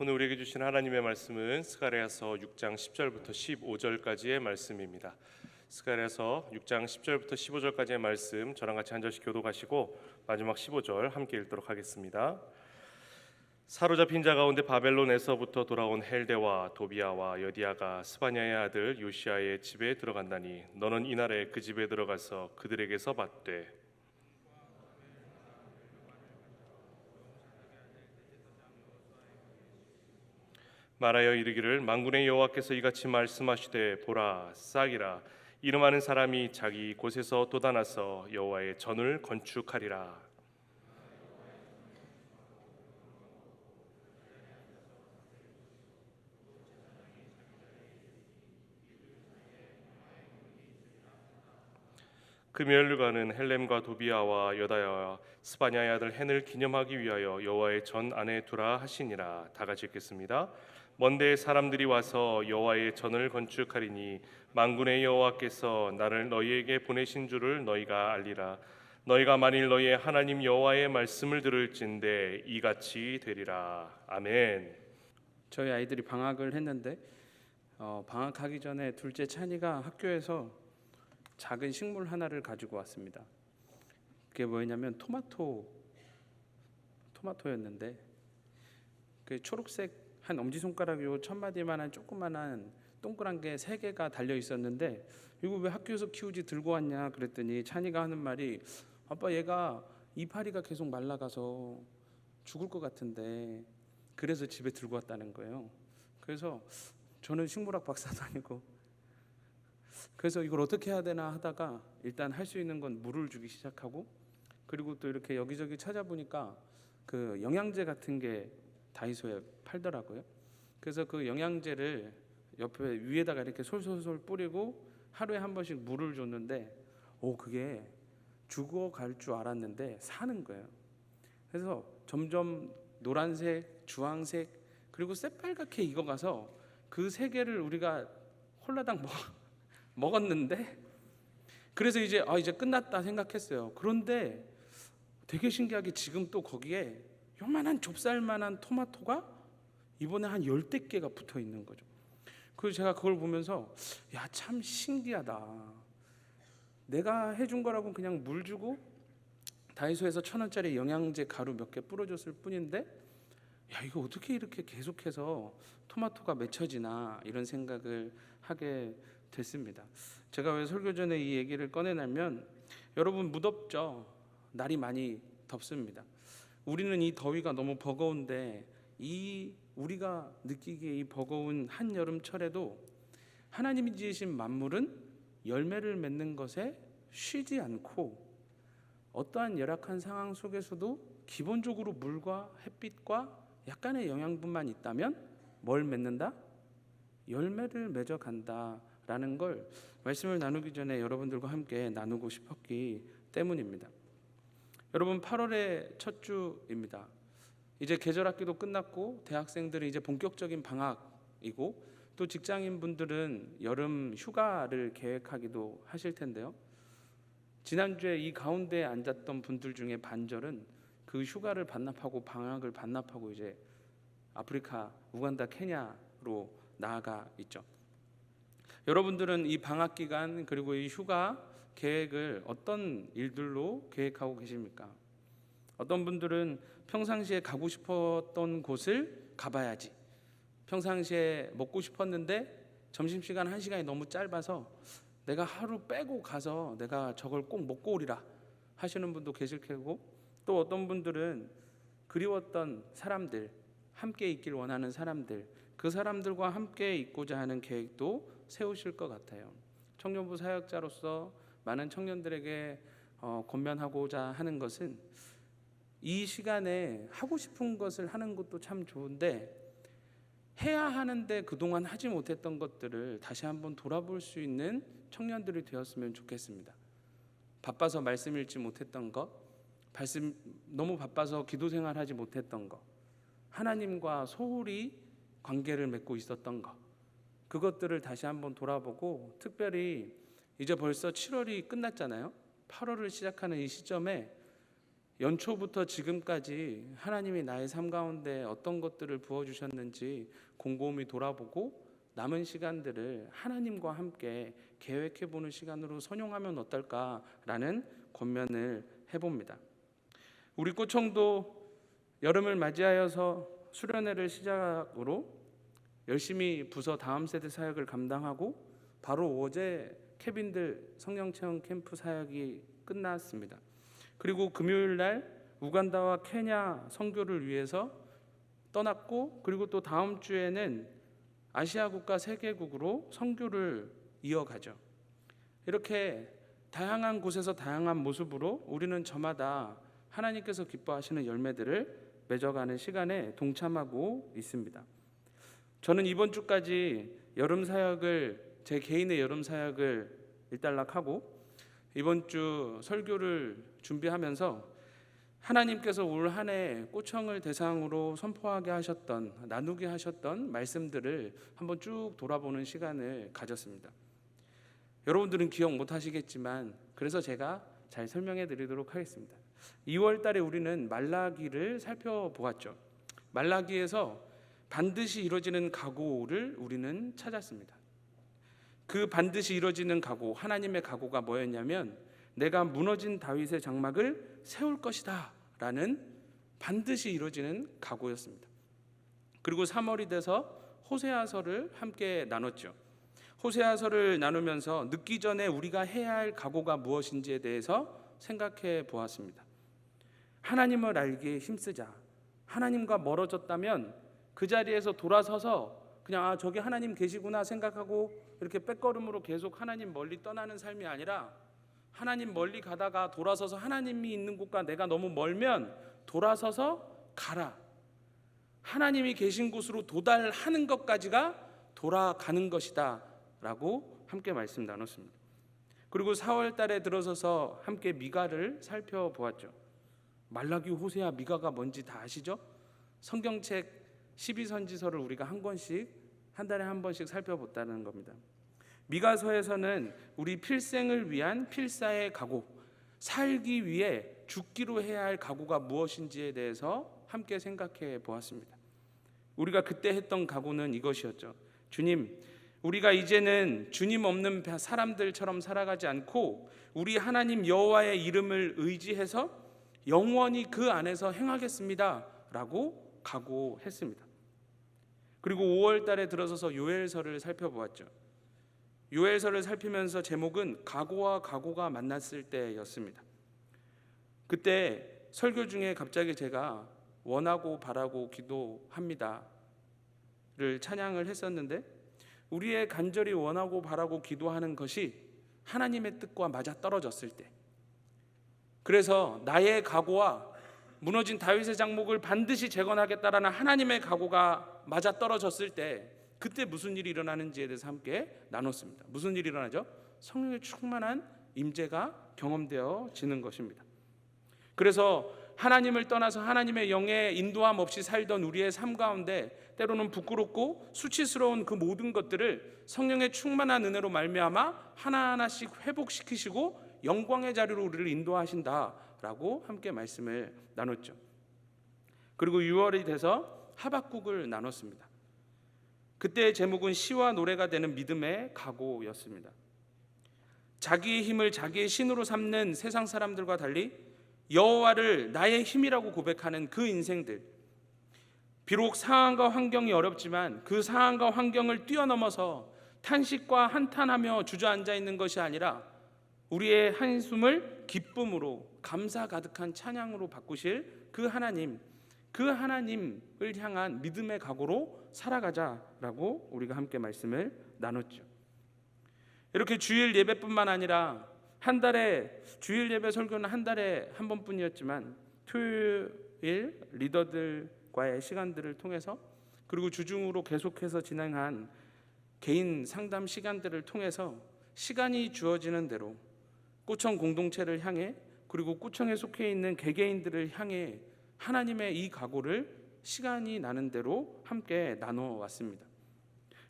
오늘 우리에게 주신 하나님의 말씀은 스가랴서 6장 10절부터 15절까지의 말씀입니다. 스가랴서 6장 10절부터 15절까지의 말씀 저랑 같이 한 절씩 교독하시고 마지막 15절 함께 읽도록 하겠습니다. 사로잡힌 자 가운데 바벨론에서부터 돌아온 헬데와 도비아와 여디아가 스바냐의 아들 요시아의 집에 들어간다니 너는 이날에 그 집에 들어가서 그들에게서 받되 말하여 이르기를 만군의 여호와께서 이같이 말씀하시되 보라 싹이라 이름하는 사람이 자기 곳에서 돋아나서 여호와의 전을 건축하리라. 그 멸류관은 헬렘과 도비아와 여다야와 스바냐의 아들 헨을 기념하기 위하여 여호와의 전 안에 두라 하시니라. 다 같이 읽겠습니다. 먼데 사람들이 와서 여호와의 전을 건축하리니 만군의 여호와께서 나를 너희에게 보내신 줄을 너희가 알리라. 너희가 만일 너희의 하나님 여호와의 말씀을 들을진대 이같이 되리라. 아멘. 저희 아이들이 방학을 했는데 방학하기 전에 둘째 찬이가 학교에서 작은 식물 하나를 가지고 왔습니다. 그게 뭐였냐면 토마토였는데 그 초록색 한 엄지손가락 요 천마디만한 조그만한 동그란 게 3개가 달려 있었는데 이거 왜 학교에서 키우지 들고 왔냐 그랬더니 찬이가 하는 말이 아빠 얘가 이파리가 계속 말라가서 죽을 것 같은데 그래서 집에 들고 왔다는 거예요. 그래서 저는 식물학 박사도 아니고 그래서 이걸 어떻게 해야 되나 하다가 일단 할 수 있는 건 물을 주기 시작하고 그리고 또 이렇게 여기저기 찾아보니까 그 영양제 같은 게 다이소에 팔더라고요. 그래서 그 영양제를 옆에 위에다가 이렇게 솔솔솔 뿌리고 하루에 한 번씩 물을 줬는데 그게 죽어갈 줄 알았는데 사는 거예요. 그래서 점점 노란색, 주황색 그리고 새빨갛게 익어가서 그 3개를 우리가 홀라당 먹었는데 그래서 이제 끝났다 생각했어요. 그런데 되게 신기하게 지금 또 거기에 요만한 좁쌀만한 토마토가 이번에 한 10대 개가 붙어 있는 거죠. 그래서 제가 그걸 보면서 참 신기하다. 내가 해준 거라고 그냥 물 주고 다이소에서 1,000원짜리 영양제 가루 몇 개 뿌려줬을 뿐인데 이거 어떻게 이렇게 계속해서 토마토가 맺혀지나 이런 생각을 하게 됐습니다. 제가 왜 설교 전에 이 얘기를 꺼내냐면 여러분 무덥죠? 날이 많이 덥습니다. 우리는 이 더위가 너무 버거운데 이 우리가 느끼기에 이 버거운 한여름철에도 하나님이 지으신 만물은 열매를 맺는 것에 쉬지 않고 어떠한 열악한 상황 속에서도 기본적으로 물과 햇빛과 약간의 영양분만 있다면 뭘 맺는다? 열매를 맺어간다 라는 걸 말씀을 나누기 전에 여러분들과 함께 나누고 싶었기 때문입니다. 여러분 8월의 첫 주입니다. 이제 계절학기도 끝났고 대학생들은 이제 본격적인 방학이고 또 직장인분들은 여름 휴가를 계획하기도 하실 텐데요. 지난주에 이 가운데에 앉았던 분들 중에 반절은 그 휴가를 반납하고 방학을 반납하고 이제 아프리카, 우간다, 케냐로 나아가 있죠. 여러분들은 이 방학 기간 그리고 이 휴가 계획을 어떤 일들로 계획하고 계십니까? 어떤 분들은 평상시에 가고 싶었던 곳을 가봐야지. 평상시에 먹고 싶었는데 점심시간 1시간이 너무 짧아서 내가 하루 빼고 가서 내가 저걸 꼭 먹고 오리라 하시는 분도 계실 테고 또 어떤 분들은 그리웠던 사람들, 함께 있길 원하는 사람들, 그 사람들과 함께 있고자 하는 계획도 세우실 것 같아요. 청년부 사역자로서 많은 청년들에게 권면하고자 하는 것은 이 시간에 하고 싶은 것을 하는 것도 참 좋은데 해야 하는데 그동안 하지 못했던 것들을 다시 한번 돌아볼 수 있는 청년들이 되었으면 좋겠습니다. 바빠서 말씀 읽지 못했던 것, 너무 바빠서 기도 생활하지 못했던 것, 하나님과 소홀히 관계를 맺고 있었던 것, 그것들을 다시 한번 돌아보고 특별히 이제 벌써 7월이 끝났잖아요. 8월을 시작하는 이 시점에 연초부터 지금까지 하나님이 나의 삶 가운데 어떤 것들을 부어주셨는지 곰곰이 돌아보고 남은 시간들을 하나님과 함께 계획해보는 시간으로 선용하면 어떨까라는 권면을 해봅니다. 우리 꼬청도 여름을 맞이하여서 수련회를 시작으로 열심히 부서 다음 세대 사역을 감당하고 바로 어제 케빈들 성령체험 캠프 사역이 끝났습니다. 그리고 금요일 날 우간다와 케냐 선교를 위해서 떠났고, 그리고 또 다음 주에는 아시아 국가 3개국으로 선교를 이어가죠. 이렇게 다양한 곳에서 다양한 모습으로 우리는 저마다 하나님께서 기뻐하시는 열매들을 맺어가는 시간에 동참하고 있습니다. 저는 이번 주까지 제 개인의 여름 사역을 일단락하고 이번 주 설교를 준비하면서 하나님께서 올 한 해 꼬청을 대상으로 선포하게 하셨던, 나누게 하셨던 말씀들을 한번 쭉 돌아보는 시간을 가졌습니다. 여러분들은 기억 못 하시겠지만 그래서 제가 잘 설명해 드리도록 하겠습니다. 2월 달에 우리는 말라기를 살펴보았죠. 말라기에서 반드시 이루어지는 각오를 우리는 찾았습니다. 그 반드시 이루어지는 각오, 하나님의 각오가 뭐였냐면 내가 무너진 다윗의 장막을 세울 것이다 라는 반드시 이루어지는 각오였습니다. 그리고 3월이 돼서 호세아서를 함께 나눴죠. 호세아서를 나누면서 늦기 전에 우리가 해야 할 각오가 무엇인지에 대해서 생각해 보았습니다. 하나님을 알기에 힘쓰자. 하나님과 멀어졌다면 그 자리에서 돌아서서 그냥 저기 하나님 계시구나 생각하고 이렇게 백걸음으로 계속 하나님 멀리 떠나는 삶이 아니라 하나님 멀리 가다가 돌아서서 하나님이 있는 곳과 내가 너무 멀면 돌아서서 가라. 하나님이 계신 곳으로 도달하는 것까지가 돌아가는 것이다 라고 함께 말씀 나눴습니다. 그리고 4월 달에 들어서서 함께 미가를 살펴보았죠. 말라기, 호세아, 미가가 뭔지 다 아시죠? 성경책 12선지서를 우리가 한 달에 한 번씩 살펴봤다는 겁니다. 미가서에서는 우리 필생을 위한 필사의 각오, 살기 위해 죽기로 해야 할 각오가 무엇인지에 대해서 함께 생각해 보았습니다. 우리가 그때 했던 각오는 이것이었죠. 주님, 우리가 이제는 주님 없는 사람들처럼 살아가지 않고 우리 하나님 여호와의 이름을 의지해서 영원히 그 안에서 행하겠습니다 라고 각오했습니다. 그리고 5월 달에 들어서서 요엘서를 살펴보았죠. 요엘서를 살피면서 제목은 각오와 각오가 만났을 때였습니다. 그때 설교 중에 갑자기 제가 원하고 바라고 기도합니다를 찬양을 했었는데, 우리의 간절히 원하고 바라고 기도하는 것이 하나님의 뜻과 맞아 떨어졌을 때, 그래서 나의 각오와 무너진 다윗의 장목을 반드시 재건하겠다라는 하나님의 각오가 맞아 떨어졌을 때, 그때 무슨 일이 일어나는지에 대해서 함께 나눴습니다. 무슨 일이 일어나죠? 성령의 충만한 임재가 경험되어지는 것입니다. 그래서 하나님을 떠나서 하나님의 영의 인도함 없이 살던 우리의 삶 가운데 때로는 부끄럽고 수치스러운 그 모든 것들을 성령의 충만한 은혜로 말미암아 하나하나씩 회복시키시고 영광의 자리로 우리를 인도하신다라고 함께 말씀을 나눴죠. 그리고 6월이 돼서 하박국을 나눴습니다. 그때의 제목은 시와 노래가 되는 믿음의 각오였습니다. 자기의 힘을 자기의 신으로 삼는 세상 사람들과 달리 여호와를 나의 힘이라고 고백하는 그 인생들, 비록 상황과 환경이 어렵지만 그 상황과 환경을 뛰어넘어서 탄식과 한탄하며 주저앉아 있는 것이 아니라 우리의 한숨을 기쁨으로 감사 가득한 찬양으로 바꾸실 그 하나님을 향한 믿음의 각오로 살아가자라고 우리가 함께 말씀을 나눴죠. 이렇게 주일 예배뿐만 아니라 한 달에 주일 예배 설교는 한 달에 한 번뿐이었지만 토요일 리더들과의 시간들을 통해서, 그리고 주중으로 계속해서 진행한 개인 상담 시간들을 통해서 시간이 주어지는 대로 꼬청 공동체를 향해, 그리고 꼬청에 속해 있는 개개인들을 향해 하나님의 이 각오를 시간이 나는 대로 함께 나눠 왔습니다.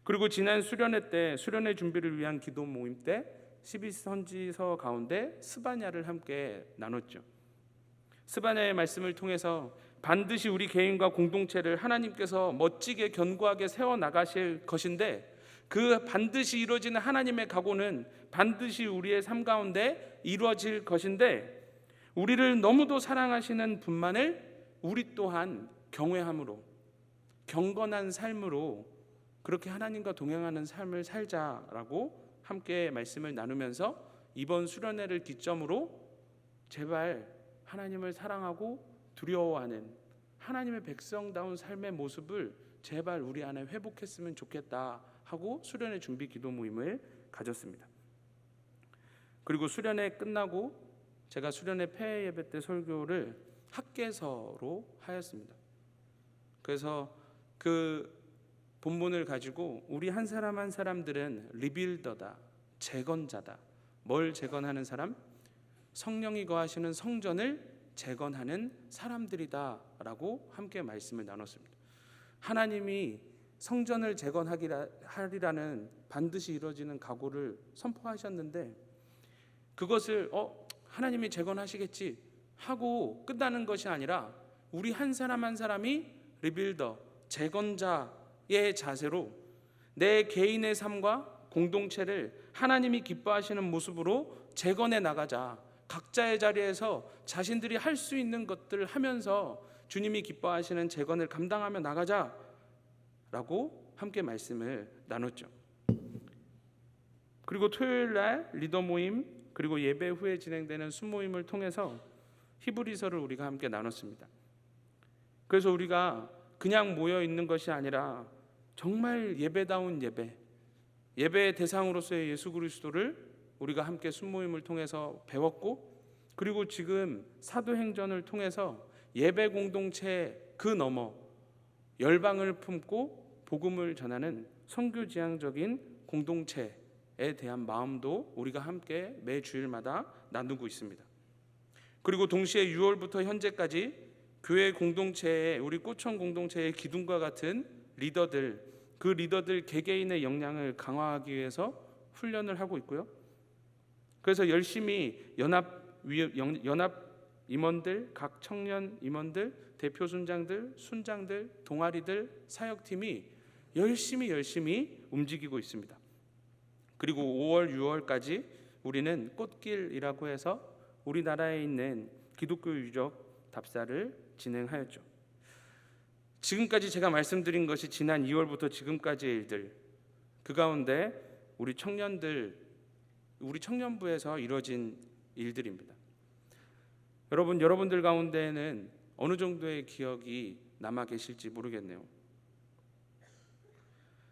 그리고 지난 수련회 때, 수련회 준비를 위한 기도 모임 때 12선지서 가운데 스바냐를 함께 나눴죠. 스바냐의 말씀을 통해서 반드시 우리 개인과 공동체를 하나님께서 멋지게 견고하게 세워나가실 것인데, 그 반드시 이루어지는 하나님의 각오는 반드시 우리의 삶 가운데 이루어질 것인데, 우리를 너무도 사랑하시는 분만을 우리 또한 경외함으로, 경건한 삶으로 그렇게 하나님과 동행하는 삶을 살자라고 함께 말씀을 나누면서, 이번 수련회를 기점으로 제발 하나님을 사랑하고 두려워하는 하나님의 백성다운 삶의 모습을 제발 우리 안에 회복했으면 좋겠다 하고 수련회 준비 기도 모임을 가졌습니다. 그리고 수련회 끝나고 제가 수련회 폐회 예배 때 설교를 학개서로 하였습니다. 그래서 그 본문을 가지고 우리 한 사람 한 사람들은 리빌더다, 재건자다. 뭘 재건하는 사람? 성령이 거하시는 성전을 재건하는 사람들이다라고 함께 말씀을 나눴습니다. 하나님이 성전을 재건하리라는 반드시 이루어지는 각오를 선포하셨는데, 그것을 하나님이 재건하시겠지 하고 끝나는 것이 아니라 우리 한 사람 한 사람이 리빌더, 재건자의 자세로 내 개인의 삶과 공동체를 하나님이 기뻐하시는 모습으로 재건해 나가자. 각자의 자리에서 자신들이 할 수 있는 것들을 하면서 주님이 기뻐하시는 재건을 감당하며 나가자라고 함께 말씀을 나눴죠. 그리고 토요일 날 리더 모임, 그리고 예배 후에 진행되는 순모임을 통해서 히브리서를 우리가 함께 나눴습니다. 그래서 우리가 그냥 모여 있는 것이 아니라 정말 예배다운 예배의 대상으로서의 예수 그리스도를 우리가 함께 순모임을 통해서 배웠고, 그리고 지금 사도행전을 통해서 예배 공동체 그 너머 열방을 품고 복음을 전하는 선교지향적인 공동체에 대한 마음도 우리가 함께 매 주일마다 나누고 있습니다. 그리고 동시에 6월부터 현재까지 교회 공동체에, 우리 꽃청 공동체의 기둥과 같은 리더들, 그 리더들 개개인의 역량을 강화하기 위해서 훈련을 하고 있고요. 그래서 열심히 연합 임원들, 각 청년 임원들, 대표 순장들, 동아리들, 사역팀이 열심히 움직이고 있습니다. 그리고 5월, 6월까지 우리는 꽃길이라고 해서 우리나라에 있는 기독교 유적 답사를 진행하였죠. 지금까지 제가 말씀드린 것이 지난 2월부터 지금까지의 일들, 그 가운데 우리 청년부에서 이루어진 일들입니다. 여러분들 가운데에는 어느 정도의 기억이 남아 계실지 모르겠네요.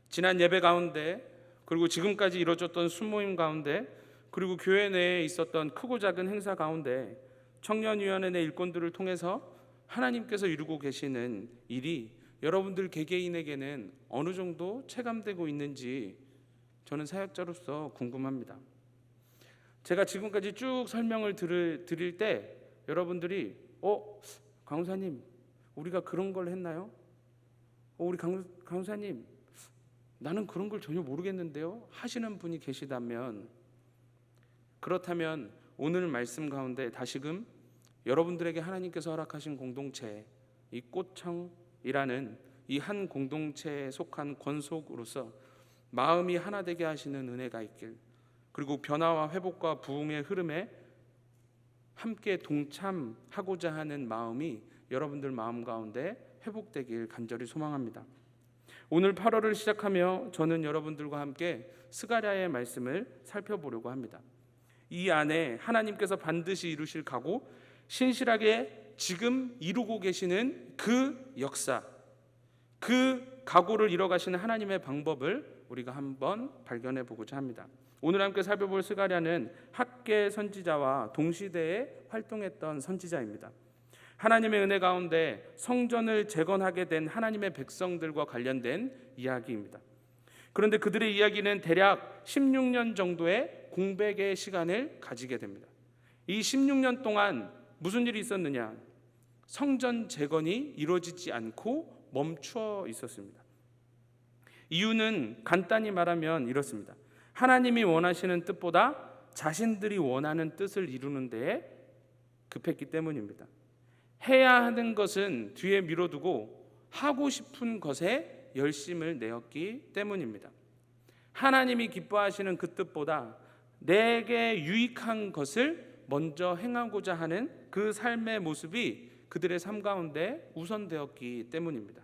지난 예배 가운데, 그리고 지금까지 이루어졌던 순모임 가운데, 그리고 교회 내에 있었던 크고 작은 행사 가운데 청년위원회 내 일꾼들을 통해서 하나님께서 이루고 계시는 일이 여러분들 개개인에게는 어느 정도 체감되고 있는지 저는 사역자로서 궁금합니다. 제가 지금까지 쭉 설명을 드릴 때 여러분들이 강사님 우리가 그런 걸 했나요? 우리 강사님 나는 그런 걸 전혀 모르겠는데요 하시는 분이 계시다면, 그렇다면 오늘 말씀 가운데 다시금 여러분들에게 하나님께서 허락하신 공동체, 이 꽃청이라는 이 한 공동체에 속한 권속으로서 마음이 하나 되게 하시는 은혜가 있길, 그리고 변화와 회복과 부흥의 흐름에 함께 동참하고자 하는 마음이 여러분들 마음 가운데 회복되길 간절히 소망합니다. 오늘 8월을 시작하며 저는 여러분들과 함께 스가랴의 말씀을 살펴보려고 합니다. 이 안에 하나님께서 반드시 이루실 각오, 신실하게 지금 이루고 계시는 그 역사, 그 각오를 이뤄가시는 하나님의 방법을 우리가 한번 발견해 보고자 합니다. 오늘 함께 살펴볼 스가랴는 학계 선지자와 동시대에 활동했던 선지자입니다. 하나님의 은혜 가운데 성전을 재건하게 된 하나님의 백성들과 관련된 이야기입니다. 그런데 그들의 이야기는 대략 16년 정도의 공백의 시간을 가지게 됩니다. 이 16년 동안 무슨 일이 있었느냐? 성전 재건이 이루어지지 않고 멈추어 있었습니다. 이유는 간단히 말하면 이렇습니다. 하나님이 원하시는 뜻보다 자신들이 원하는 뜻을 이루는 데에 급했기 때문입니다. 해야 하는 것은 뒤에 미뤄두고 하고 싶은 것에 열심을 내었기 때문입니다. 하나님이 기뻐하시는 그 뜻보다 내게 유익한 것을 먼저 행하고자 하는 그 삶의 모습이 그들의 삶 가운데 우선되었기 때문입니다.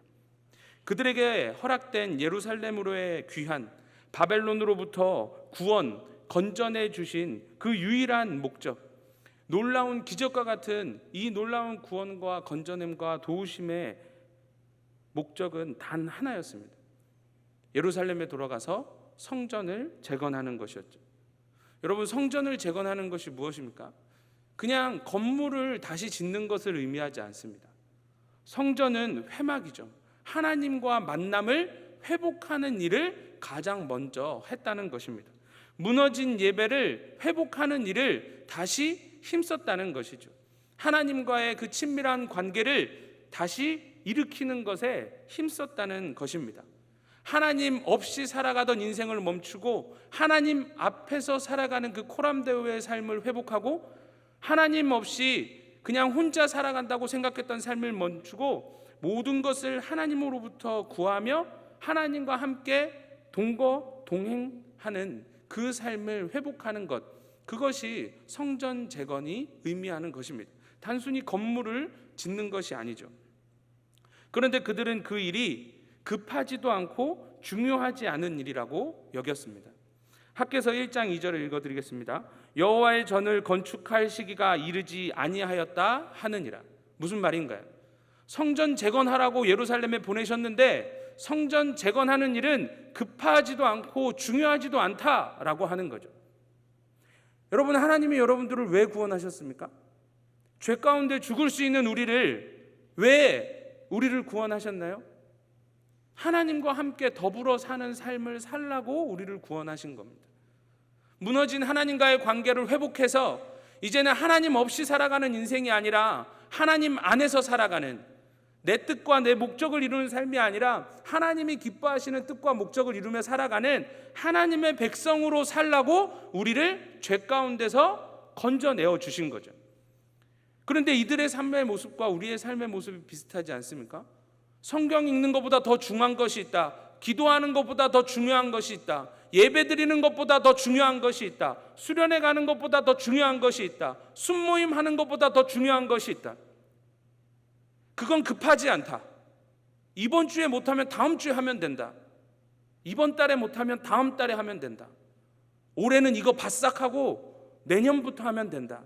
그들에게 허락된 예루살렘으로의 귀환, 바벨론으로부터 구원, 건져내 주신 그 유일한 목적, 놀라운 기적과 같은 이 놀라운 구원과 건져냄과 도우심의 목적은 단 하나였습니다. 예루살렘에 돌아가서 성전을 재건하는 것이었죠. 여러분, 성전을 재건하는 것이 무엇입니까? 그냥 건물을 다시 짓는 것을 의미하지 않습니다. 성전은 회막이죠. 하나님과 만남을 회복하는 일을 가장 먼저 했다는 것입니다. 무너진 예배를 회복하는 일을 다시 힘썼다는 것이죠. 하나님과의 그 친밀한 관계를 다시 일으키는 것에 힘썼다는 것입니다. 하나님 없이 살아가던 인생을 멈추고 하나님 앞에서 살아가는 그 코람데오의 삶을 회복하고, 하나님 없이 그냥 혼자 살아간다고 생각했던 삶을 멈추고 모든 것을 하나님으로부터 구하며 하나님과 함께 동행하는 그 삶을 회복하는 것, 그것이 성전 재건이 의미하는 것입니다. 단순히 건물을 짓는 것이 아니죠. 그런데 그들은 그 일이 급하지도 않고 중요하지 않은 일이라고 여겼습니다. 학개서 1장 2절을 읽어드리겠습니다. 여호와의 전을 건축할 시기가 이르지 아니하였다 하느니라. 무슨 말인가요? 성전 재건하라고 예루살렘에 보내셨는데 성전 재건하는 일은 급하지도 않고 중요하지도 않다라고 하는 거죠. 여러분, 하나님이 여러분들을 왜 구원하셨습니까? 죄 가운데 죽을 수 있는 우리를 구원하셨나요? 하나님과 함께 더불어 사는 삶을 살라고 우리를 구원하신 겁니다. 무너진 하나님과의 관계를 회복해서 이제는 하나님 없이 살아가는 인생이 아니라 하나님 안에서 살아가는, 내 뜻과 내 목적을 이루는 삶이 아니라 하나님이 기뻐하시는 뜻과 목적을 이루며 살아가는 하나님의 백성으로 살라고 우리를 죄 가운데서 건져내어 주신 거죠. 그런데 이들의 삶의 모습과 우리의 삶의 모습이 비슷하지 않습니까? 성경 읽는 것보다 더 중요한 것이 있다. 기도하는 것보다 더 중요한 것이 있다. 예배 드리는 것보다 더 중요한 것이 있다. 수련회 가는 것보다 더 중요한 것이 있다. 순모임 하는 것보다 더 중요한 것이 있다. 그건 급하지 않다. 이번 주에 못하면 다음 주에 하면 된다. 이번 달에 못하면 다음 달에 하면 된다. 올해는 이거 바싹하고 내년부터 하면 된다.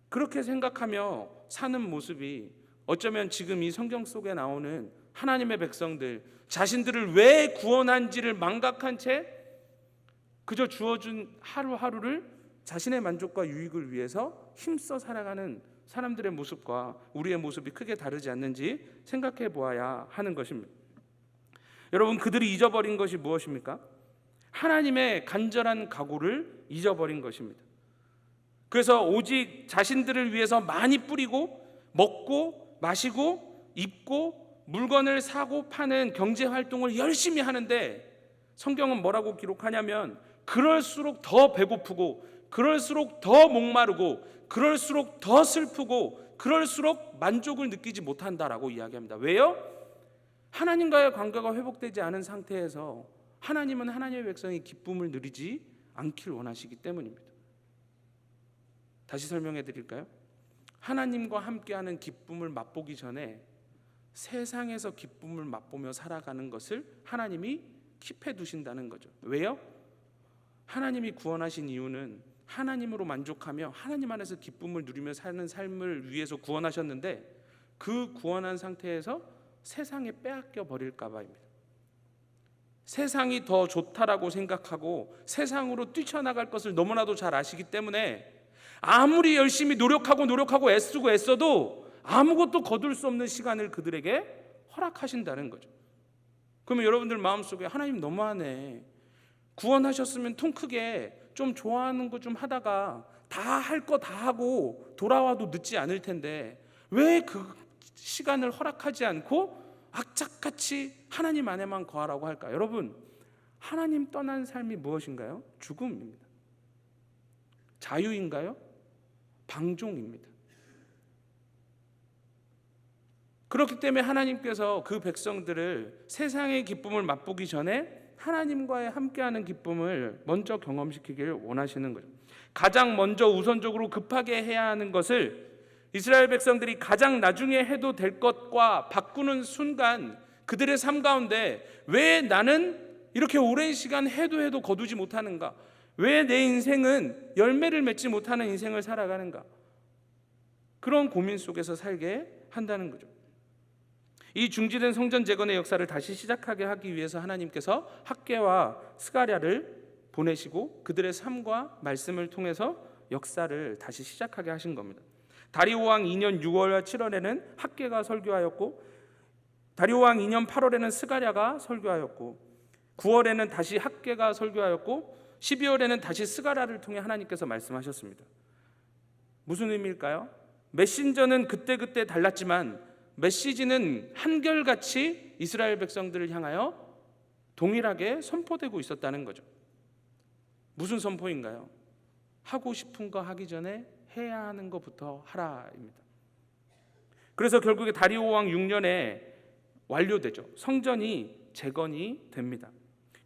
그렇게 생각하며 사는 모습이 어쩌면 지금 이 성경 속에 나오는 하나님의 백성들 자신들을 왜 구원한지를 망각한 채 그저 주어준 하루하루를 자신의 만족과 유익을 위해서 힘써 살아가는 사람들의 모습과 우리의 모습이 크게 다르지 않는지 생각해 보아야 하는 것입니다. 여러분, 그들이 잊어버린 것이 무엇입니까? 하나님의 간절한 각오를 잊어버린 것입니다. 그래서 오직 자신들을 위해서 많이 뿌리고 먹고 마시고 입고 물건을 사고 파는 경제 활동을 열심히 하는데 성경은 뭐라고 기록하냐면 그럴수록 더 배고프고 그럴수록 더 목마르고 그럴수록 더 슬프고 그럴수록 만족을 느끼지 못한다라고 이야기합니다. 왜요? 하나님과의 관계가 회복되지 않은 상태에서 하나님은 하나님의 백성이 기쁨을 누리지 않길 원하시기 때문입니다. 다시 설명해 드릴까요? 하나님과 함께하는 기쁨을 맛보기 전에 세상에서 기쁨을 맛보며 살아가는 것을 하나님이 킵해 두신다는 거죠. 왜요? 하나님이 구원하신 이유는 하나님으로 만족하며 하나님 안에서 기쁨을 누리며 사는 삶을 위해서 구원하셨는데 그 구원한 상태에서 세상에 빼앗겨 버릴까 봐입니다. 세상이 더 좋다라고 생각하고 세상으로 뛰쳐나갈 것을 너무나도 잘 아시기 때문에 아무리 열심히 노력하고 애써도 아무것도 거둘 수 없는 시간을 그들에게 허락하신다는 거죠. 그러면 여러분들 마음속에 하나님 너무하네, 구원하셨으면 통 크게 좀 좋아하는 거 좀 하다가 다 할 거 다 하고 돌아와도 늦지 않을 텐데 왜 그 시간을 허락하지 않고 악착같이 하나님 안에만 거하라고 할까? 여러분, 하나님 떠난 삶이 무엇인가요? 죽음입니다. 자유인가요? 방종입니다. 그렇기 때문에 하나님께서 그 백성들을 세상의 기쁨을 맛보기 전에 하나님과의 함께하는 기쁨을 먼저 경험시키길 원하시는 거죠. 가장 먼저 우선적으로 급하게 해야 하는 것을 이스라엘 백성들이 가장 나중에 해도 될 것과 바꾸는 순간 그들의 삶 가운데 왜 나는 이렇게 오랜 시간 해도 거두지 못하는가? 왜 내 인생은 열매를 맺지 못하는 인생을 살아가는가? 그런 고민 속에서 살게 한다는 거죠. 이 중지된 성전 재건의 역사를 다시 시작하게 하기 위해서 하나님께서 학개와 스가랴를 보내시고 그들의 삶과 말씀을 통해서 역사를 다시 시작하게 하신 겁니다. 다리오 왕 2년 6월과 7월에는 학개가 설교하였고, 다리오 왕 2년 8월에는 스가랴가 설교하였고, 9월에는 다시 학개가 설교하였고, 12월에는 다시 스가랴를 통해 하나님께서 말씀하셨습니다. 무슨 의미일까요? 메신저는 그때그때 달랐지만 메시지는 한결같이 이스라엘 백성들을 향하여 동일하게 선포되고 있었다는 거죠. 무슨 선포인가요? 하고 싶은 거 하기 전에 해야 하는 것부터 하라입니다. 그래서 결국에 다리오 왕 6년에 완료되죠. 성전이 재건이 됩니다.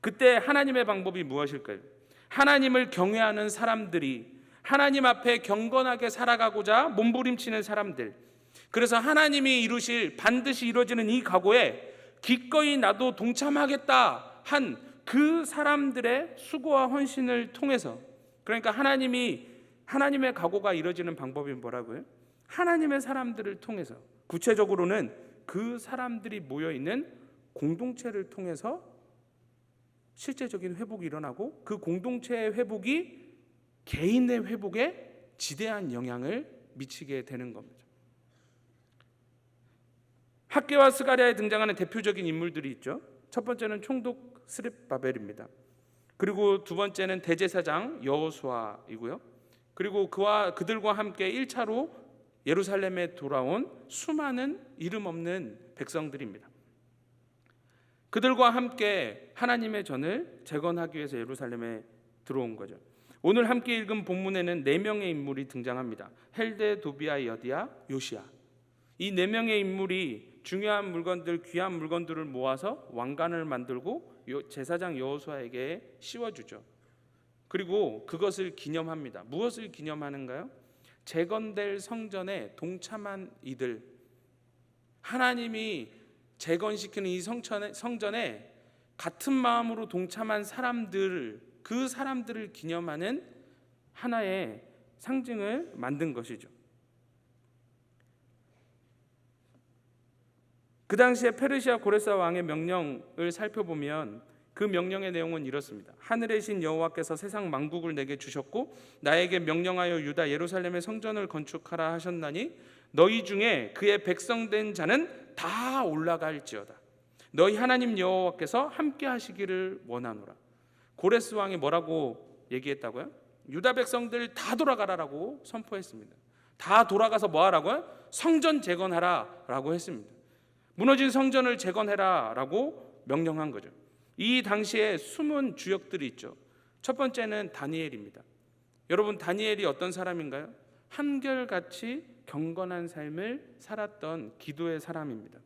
그때 하나님의 방법이 무엇일까요? 하나님을 경외하는 사람들이 하나님 앞에 경건하게 살아가고자 몸부림치는 사람들, 그래서 하나님이 이루실 반드시 이루어지는 이 각오에 기꺼이 나도 동참하겠다 한 그 사람들의 수고와 헌신을 통해서, 그러니까 하나님의 각오가 이루어지는 방법이 뭐라고요? 하나님의 사람들을 통해서, 구체적으로는 그 사람들이 모여있는 공동체를 통해서 실제적인 회복이 일어나고 그 공동체의 회복이 개인의 회복에 지대한 영향을 미치게 되는 겁니다. 학개와 스가랴에 등장하는 대표적인 인물들이 있죠. 첫 번째는 총독 스룹바벨입니다. 그리고 두 번째는 대제사장 여호수아이고요. 그리고 그들과 함께 1차로 예루살렘에 돌아온 수많은 이름 없는 백성들입니다. 그들과 함께 하나님의 전을 재건하기 위해서 예루살렘에 들어온 거죠. 오늘 함께 읽은 본문에는 4명의 인물이 등장합니다. 헬데, 도비아, 여디야, 요시야. 이 4명의 인물이 중요한 물건들, 귀한 물건들을 모아서 왕관을 만들고 제사장 여호수아에게 씌워주죠. 그리고 그것을 기념합니다. 무엇을 기념하는가요? 재건될 성전에 동참한 이들, 하나님이 재건시키는 이 성전에 같은 마음으로 동참한 사람들, 그 사람들을 기념하는 하나의 상징을 만든 것이죠. 그 당시에 페르시아 고레스 왕의 명령을 살펴보면 그 명령의 내용은 이렇습니다. 하늘의 신 여호와께서 세상 만국을 내게 주셨고 나에게 명령하여 유다 예루살렘의 성전을 건축하라 하셨나니 너희 중에 그의 백성된 자는 다 올라갈지어다. 너희 하나님 여호와께서 함께 하시기를 원하노라. 고레스 왕이 뭐라고 얘기했다고요? 유다 백성들 다 돌아가라라고 선포했습니다. 다 돌아가서 뭐 하라고요? 성전 재건하라라고 했습니다. 무너진 성전을 재건해라라고 명령한 거죠. 이 당시에 숨은 주역들이 있죠. 첫 번째는 다니엘입니다. 여러분, 다니엘이 어떤 사람인가요? 한결같이 경건한 삶을 살았던 기도의 사람입니다.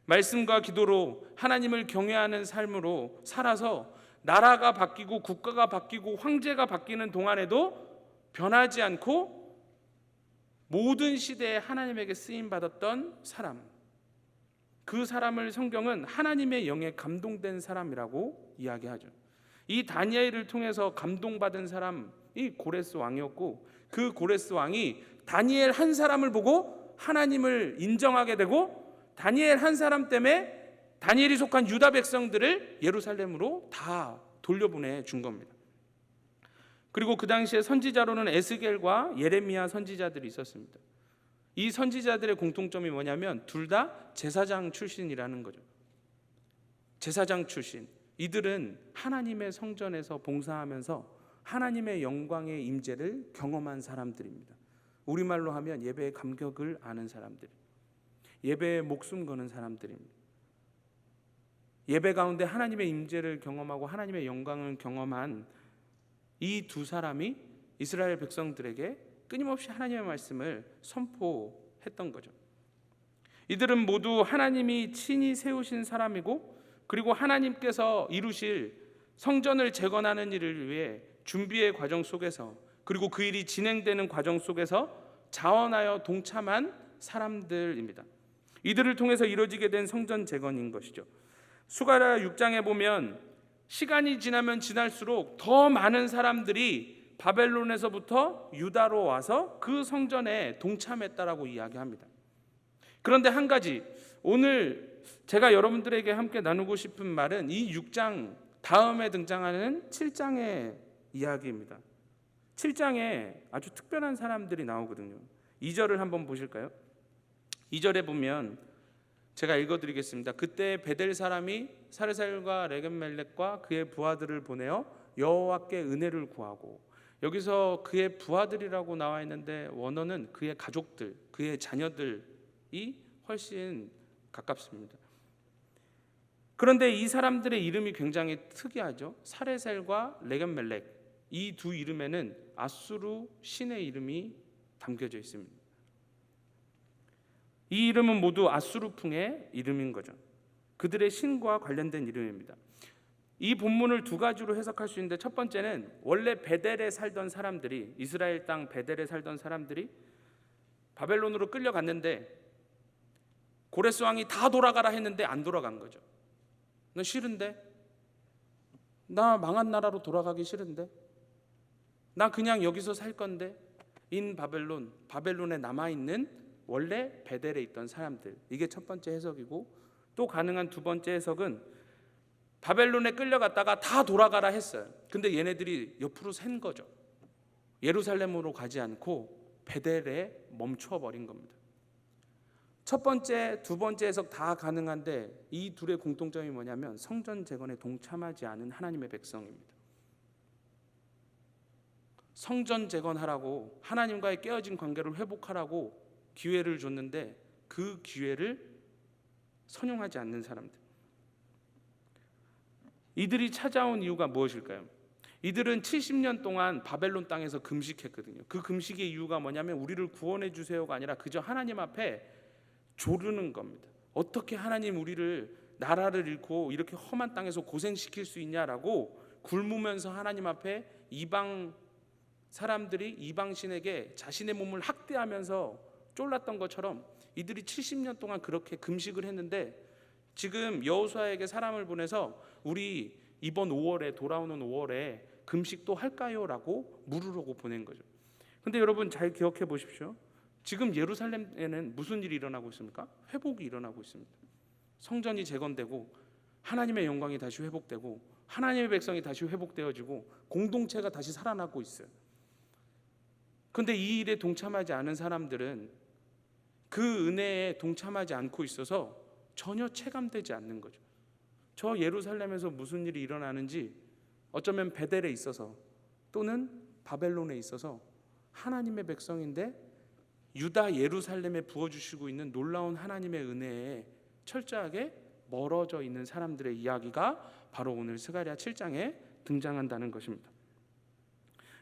말씀과 기도로 하나님을 경외하는 삶으로 살아서 나라가 바뀌고 국가가 바뀌고 황제가 바뀌는 동안에도 변하지 않고 모든 시대에 하나님에게 쓰임 받았던 사람, 그 사람을 성경은 하나님의 영에 감동된 사람이라고 이야기하죠. 이 다니엘을 통해서 감동받은 사람이 고레스 왕이었고, 그 고레스 왕이 다니엘 한 사람을 보고 하나님을 인정하게 되고, 다니엘 한 사람 때문에 다니엘이 속한 유다 백성들을 예루살렘으로 다 돌려보내 준 겁니다. 그리고 그 당시에 선지자로는 에스겔과 예레미야 선지자들이 있었습니다. 이 선지자들의 공통점이 뭐냐면 둘 다 제사장 출신이라는 거죠. 제사장 출신. 이들은 하나님의 성전에서 봉사하면서 하나님의 영광의 임재를 경험한 사람들입니다. 우리말로 하면 예배의 감격을 아는 사람들, 예배에 목숨 거는 사람들입니다. 예배 가운데 하나님의 임재를 경험하고 하나님의 영광을 경험한 이 두 사람이 이스라엘 백성들에게 끊임없이 하나님의 말씀을 선포했던 거죠. 이들은 모두 하나님이 친히 세우신 사람이고, 그리고 하나님께서 이루실 성전을 재건하는 일을 위해 준비의 과정 속에서, 그리고 그 일이 진행되는 과정 속에서 자원하여 동참한 사람들입니다. 이들을 통해서 이루어지게 된 성전 재건인 것이죠. 스가랴 6장에 보면 시간이 지나면 지날수록 더 많은 사람들이 바벨론에서부터 유다로 와서 그 성전에 동참했다라고 이야기합니다. 그런데 한 가지, 오늘 제가 여러분들에게 함께 나누고 싶은 말은 이 6장 다음에 등장하는 7장의 이야기입니다. 7장에 아주 특별한 사람들이 나오거든요. 2절을 한번 보실까요? 2절에 보면 제가 읽어드리겠습니다. 그때 베델 사람이 사르살과 레겜멜렉과 그의 부하들을 보내어 여호와께 은혜를 구하고, 여기서 그의 부하들이라고 나와 있는데 원어는 그의 가족들, 그의 자녀들이 훨씬 가깝습니다. 그런데 이 사람들의 이름이 굉장히 특이하죠. 사레셀과 레겜멜렉, 이 두 이름에는 아수르 신의 이름이 담겨져 있습니다. 이 이름은 모두 아수르풍의 이름인 거죠. 그들의 신과 관련된 이름입니다. 이 본문을 두 가지로 해석할 수 있는데, 첫 번째는 원래 베델에 살던 사람들이, 이스라엘 땅 베델에 살던 사람들이 바벨론으로 끌려갔는데 고레스 왕이 다 돌아가라 했는데 안 돌아간 거죠. 나 싫은데, 나 망한 나라로 돌아가기 싫은데, 나 그냥 여기서 살 건데, 인 바벨론, 바벨론에 남아있는 원래 베델에 있던 사람들, 이게 첫 번째 해석이고, 또 가능한 두 번째 해석은 바벨론에 끌려갔다가 다 돌아가라 했어요. 근데 얘네들이 옆으로 샌 거죠. 예루살렘으로 가지 않고 베델에 멈춰버린 겁니다. 첫 번째, 두 번째 해석 다 가능한데 이 둘의 공통점이 뭐냐면 성전 재건에 동참하지 않은 하나님의 백성입니다. 성전 재건하라고, 하나님과의 깨어진 관계를 회복하라고 기회를 줬는데 그 기회를 선용하지 않는 사람들. 이들이 찾아온 이유가 무엇일까요? 이들은 70년 동안 바벨론 땅에서 금식했거든요. 그 금식의 이유가 뭐냐면 우리를 구원해 주세요가 아니라 그저 하나님 앞에 조르는 겁니다. 어떻게 하나님 우리를, 나라를 잃고 이렇게 험한 땅에서 고생시킬 수 있냐라고 굶으면서 하나님 앞에 이방 사람들이 이방 신에게 자신의 몸을 학대하면서 쫄랐던 것처럼 이들이 70년 동안 그렇게 금식을 했는데, 지금 여호수아에게 사람을 보내서 우리 이번 5월에, 돌아오는 5월에 금식도 할까요? 라고 물으려고 보낸 거죠. 근데 여러분 잘 기억해 보십시오. 지금 예루살렘에는 무슨 일이 일어나고 있습니까? 회복이 일어나고 있습니다. 성전이 재건되고 하나님의 영광이 다시 회복되고 하나님의 백성이 다시 회복되어지고 공동체가 다시 살아나고 있어요. 그런데 이 일에 동참하지 않은 사람들은 그 은혜에 동참하지 않고 있어서 전혀 체감되지 않는 거죠. 저 예루살렘에서 무슨 일이 일어나는지 어쩌면 베델에 있어서 또는 바벨론에 있어서 하나님의 백성인데 유다 예루살렘에 부어주시고 있는 놀라운 하나님의 은혜에 철저하게 멀어져 있는 사람들의 이야기가 바로 오늘 스가랴 7장에 등장한다는 것입니다.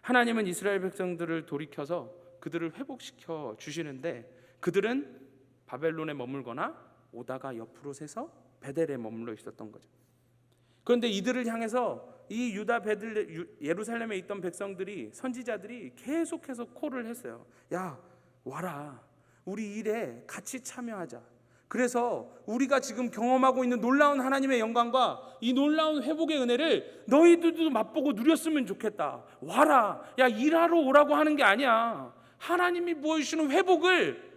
하나님은 이스라엘 백성들을 돌이켜서 그들을 회복시켜 주시는데 그들은 바벨론에 머물거나 오다가 옆으로 새서 베델에 머물러 있었던 거죠. 그런데 이들을 향해서 이 유다 베델 예루살렘에 있던 백성들이, 선지자들이 계속해서 콜을 했어요. 야, 와라. 우리 일에 같이 참여하자. 그래서 우리가 지금 경험하고 있는 놀라운 하나님의 영광과 이 놀라운 회복의 은혜를 너희들도 맛보고 누렸으면 좋겠다. 와라. 야, 일하러 오라고 하는 게 아니야. 하나님이 보여주시는 회복을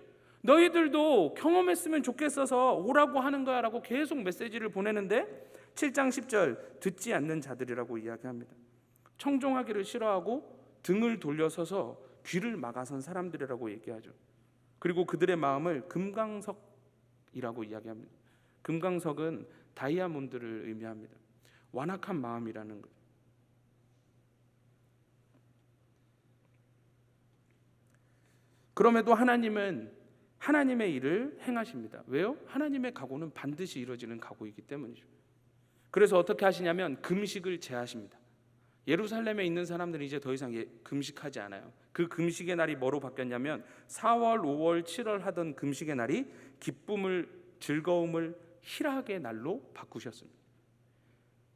너희들도 경험했으면 좋겠어서 오라고 하는 거야 라고 계속 메시지를 보내는데 7장 10절, 듣지 않는 자들이라고 이야기합니다. 청종하기를 싫어하고 등을 돌려서서 귀를 막아선 사람들이라고 얘기하죠. 그리고 그들의 마음을 금강석이라고 이야기합니다. 금강석은 다이아몬드를 의미합니다. 완악한 마음이라는 거죠. 그럼에도 하나님은 하나님의 일을 행하십니다. 왜요? 하나님의 각오는 반드시 이루어지는 각오이기 때문이죠. 그래서 어떻게 하시냐면 금식을 제하십니다. 예루살렘에 있는 사람들은 이제 더 이상 금식하지 않아요. 그 금식의 날이 뭐로 바뀌었냐면 4월, 5월, 7월 하던 금식의 날이 기쁨을, 즐거움을 희락의 날로 바꾸셨습니다.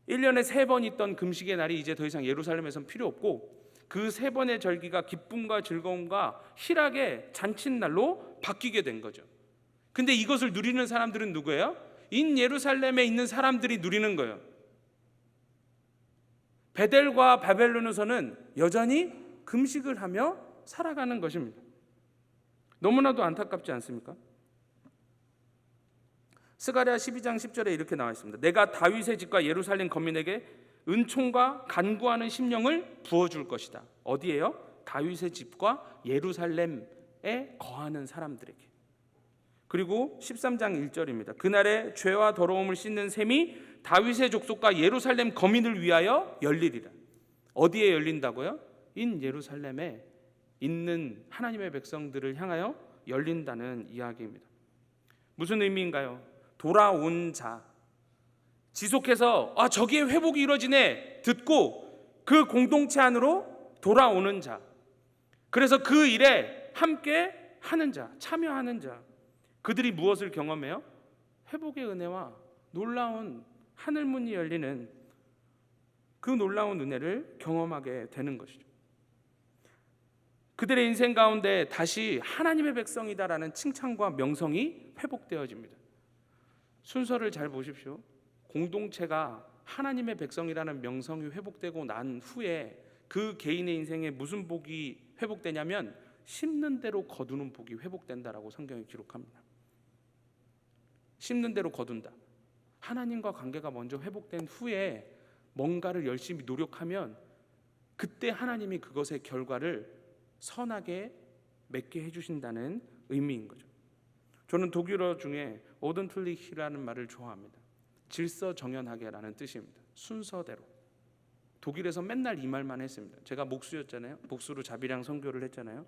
1년에 3번 있던 금식의 날이 이제 더 이상 예루살렘에선 필요 없고 그 3번의 절기가 기쁨과 즐거움과 희락의 잔칫날로 바뀌게 된 거죠. 근데 이것을 누리는 사람들은 누구예요? 인 예루살렘에 있는 사람들이 누리는 거예요. 베델과 바벨론에서는 여전히 금식을 하며 살아가는 것입니다. 너무나도 안타깝지 않습니까? 스가랴 12장 10절에 이렇게 나와 있습니다. 내가 다윗의 집과 예루살렘 거민에게 은총과 간구하는 심령을 부어줄 것이다. 어디에요? 다윗의 집과 예루살렘에 거하는 사람들에게. 그리고 13장 1절입니다. 그날에 죄와 더러움을 씻는 셈이 다윗의 족속과 예루살렘 거민을 위하여 열리리라. 어디에 열린다고요? 인 예루살렘에 있는 하나님의 백성들을 향하여 열린다는 이야기입니다. 무슨 의미인가요? 돌아온 자, 지속해서 저기에 회복이 이루어지네 듣고 그 공동체 안으로 돌아오는 자, 그래서 그 일에 함께 하는 자, 참여하는 자, 그들이 무엇을 경험해요? 회복의 은혜와 놀라운 하늘문이 열리는 그 놀라운 은혜를 경험하게 되는 것이죠. 그들의 인생 가운데 다시 하나님의 백성이다라는 칭찬과 명성이 회복되어집니다. 순서를 잘 보십시오. 공동체가 하나님의 백성이라는 명성이 회복되고 난 후에 그 개인의 인생에 무슨 복이 회복되냐면 심는 대로 거두는 복이 회복된다라고 성경이 기록합니다. 심는 대로 거둔다. 하나님과 관계가 먼저 회복된 후에 뭔가를 열심히 노력하면 그때 하나님이 그것의 결과를 선하게 맺게 해주신다는 의미인 거죠. 저는 독일어 중에 오든틀리히라는 말을 좋아합니다. 질서정연하게라는 뜻입니다. 순서대로. 독일에서 맨날 이 말만 했습니다. 제가 목수였잖아요. 목수로 자비랑 선교를 했잖아요.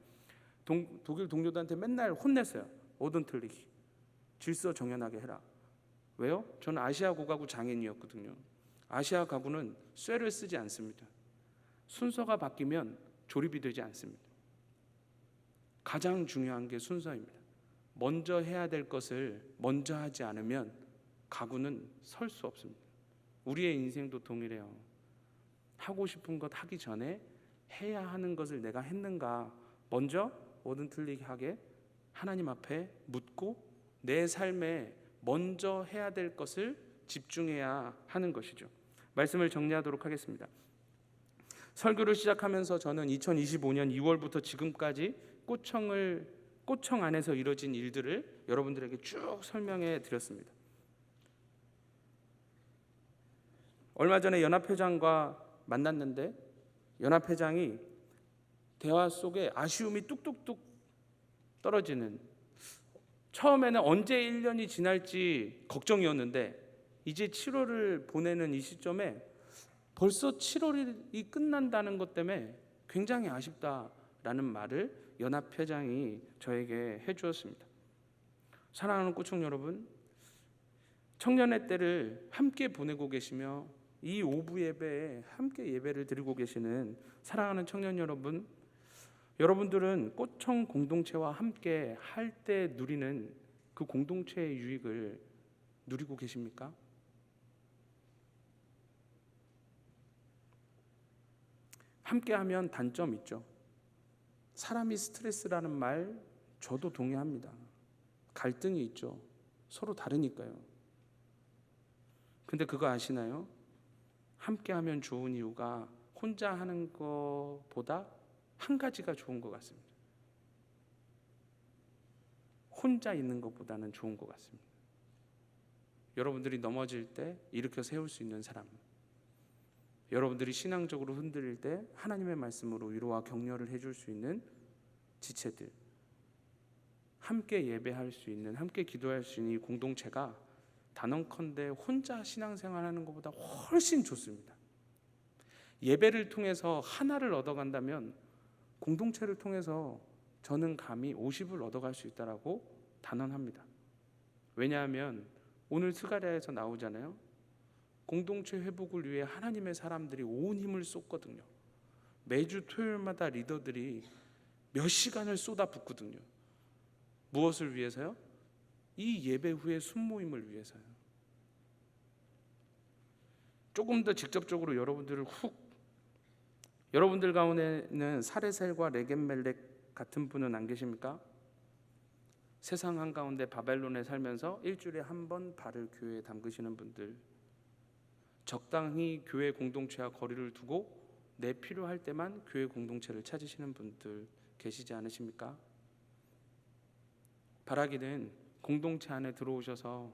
독일 동료들한테 맨날 혼냈어요. 오든틀리히, 질서정연하게 해라. 왜요? 저는 아시아 고가구 장인이었거든요. 아시아 가구는 쇠를 쓰지 않습니다. 순서가 바뀌면 조립이 되지 않습니다. 가장 중요한 게 순서입니다. 먼저 해야 될 것을 먼저 하지 않으면 가구는 설 수 없습니다. 우리의 인생도 동일해요. 하고 싶은 것 하기 전에 해야 하는 것을 내가 했는가 먼저 오든틀리하게 하나님 앞에 묻고 내 삶에 먼저 해야 될 것을 집중해야 하는 것이죠. 말씀을 정리하도록 하겠습니다. 설교를 시작하면서 저는 2025년 2월부터 지금까지 꼬청 안에서 이루어진 일들을 여러분들에게 쭉 설명해 드렸습니다. 얼마 전에 연합회장과 만났는데 연합회장이 대화 속에 아쉬움이 뚝뚝뚝 떨어지는, 처음에는 언제 1년이 지날지 걱정이었는데 이제 7월을 보내는 이 시점에 벌써 7월이 끝난다는 것 때문에 굉장히 아쉽다라는 말을 연합회장이 저에게 해주었습니다. 사랑하는 꼬청 여러분, 청년의 때를 함께 보내고 계시며 이 오부 예배에 함께 예배를 드리고 계시는 사랑하는 청년 여러분, 여러분들은 꼬청 공동체와 함께 할 때 누리는 그 공동체의 유익을 누리고 계십니까? 함께하면 단점 있죠. 사람이 스트레스라는 말 저도 동의합니다. 갈등이 있죠. 서로 다르니까요. 근데 그거 아시나요? 함께하면 좋은 이유가 혼자 하는 것보다 한 가지가 좋은 것 같습니다. 혼자 있는 것보다는 좋은 것 같습니다. 여러분들이 넘어질 때 일으켜 세울 수 있는 사람, 여러분들이 신앙적으로 흔들릴 때 하나님의 말씀으로 위로와 격려를 해줄 수 있는 지체들, 함께 예배할 수 있는, 함께 기도할 수 있는 이 공동체가 단언컨대 혼자 신앙생활하는 것보다 훨씬 좋습니다. 예배를 통해서 하나를 얻어간다면 공동체를 통해서 저는 감히 50을 얻어갈 수 있다라고 단언합니다. 왜냐하면 오늘 스가랴에서 나오잖아요. 공동체 회복을 위해 하나님의 사람들이 온 힘을 쏟거든요. 매주 토요일마다 리더들이 몇 시간을 쏟아붓거든요. 무엇을 위해서요? 이 예배 후의 순모임을 위해서요. 조금 더 직접적으로 여러분들 가운데는 사레셀과 레겜멜렉 같은 분은 안 계십니까? 세상 한가운데 바벨론에 살면서 일주일에 한 번 발을 교회에 담그시는 분들, 적당히 교회 공동체와 거리를 두고 내 필요할 때만 교회 공동체를 찾으시는 분들 계시지 않으십니까? 바라기는 공동체 안에 들어오셔서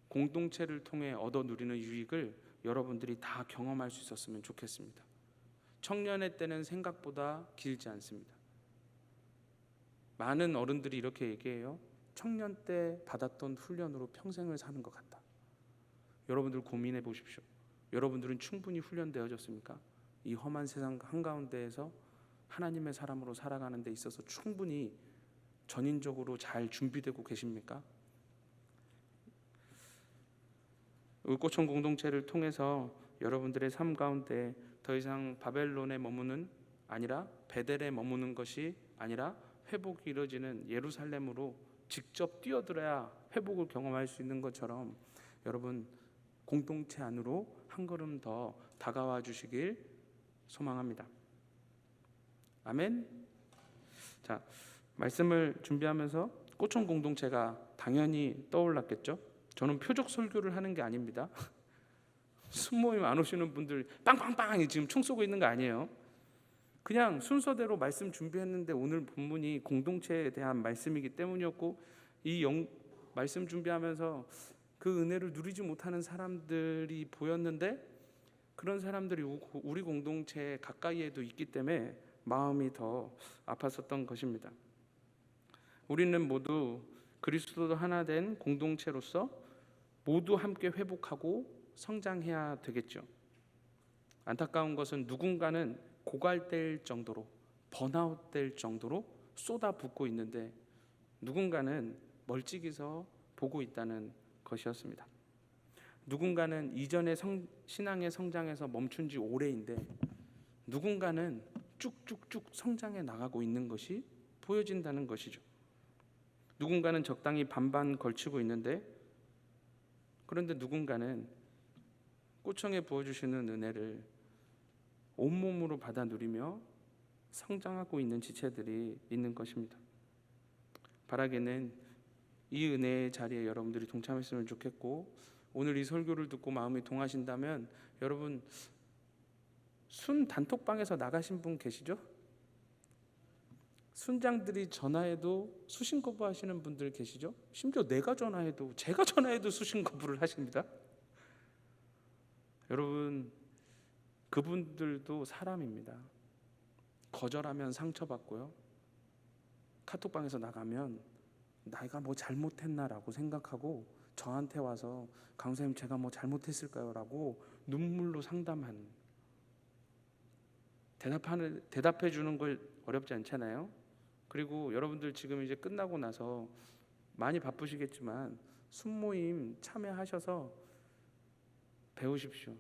공동체를 통해 얻어 누리는 유익을 여러분들이 다 경험할 수 있었으면 좋겠습니다. 청년의 때는 생각보다 길지 않습니다. 많은 어른들이 이렇게 얘기해요. 청년 때 받았던 훈련으로 평생을 사는 것 같다. 여러분들 고민해 보십시오. 여러분들은 충분히 훈련되어졌습니까? 이 험한 세상 한가운데에서 하나님의 사람으로 살아가는 데 있어서 충분히 전인적으로 잘 준비되고 계십니까? 울꽃청 공동체를 통해서 여러분들의 삶 가운데 더 이상 바벨론에 머무는 아니라 베델에 머무는 것이 아니라 회복이 이루어지는 예루살렘으로 직접 뛰어들어야 회복을 경험할 수 있는 것처럼 여러분 공동체 안으로 한 걸음 더 다가와 주시길 소망합니다. 아멘. 자, 말씀을 준비하면서 꽃청 공동체가 당연히 떠올랐겠죠. 저는 표적 설교를 하는 게 아닙니다. 순모임 안 오시는 분들 빵빵빵 지금 총 쏘고 있는 거 아니에요. 그냥 순서대로 말씀 준비했는데 오늘 본문이 공동체에 대한 말씀이기 때문이었고 말씀 준비하면서 그 은혜를 누리지 못하는 사람들이 보였는데 그런 사람들이 우리 공동체에 가까이에도 있기 때문에 마음이 더 아팠었던 것입니다. 우리는 모두 그리스도도 하나 된 공동체로서 모두 함께 회복하고 성장해야 되겠죠. 안타까운 것은 누군가는 고갈될 정도로 번아웃될 정도로 쏟아붓고 있는데 누군가는 멀찍이서 보고 있다는 것이었습니다. 누군가는 이전의 신앙의 성장에서 멈춘 지 오래인데 누군가는 쭉쭉쭉 성장해 나가고 있는 것이 보여진다는 것이죠. 누군가는 적당히 반반 걸치고 있는데 그런데 누군가는 꽃청에 부어주시는 은혜를 온몸으로 받아 누리며 성장하고 있는 지체들이 있는 것입니다. 바라기는 이 은혜의 자리에 여러분들이 동참했으면 좋겠고 오늘 이 설교를 듣고 마음이 동하신다면 여러분 순 단톡방에서 나가신 분 계시죠? 순장들이 전화해도 수신 거부하시는 분들 계시죠? 심지어 제가 전화해도 수신 거부를 하십니다. 여러분 그분들도 사람입니다. 거절하면 상처받고요. 카톡방에서 나가면 내가 뭐 잘못했나라고 생각하고 저한테 와서 강사님 제가 뭐 잘못했을까요? 라고 눈물로 상담하는 대답해 주는 걸 어렵지 않잖아요. 그리고 여러분들 지금 이제 끝나고 나서 많이 바쁘시겠지만 순모임 참여하셔서 배우십시오.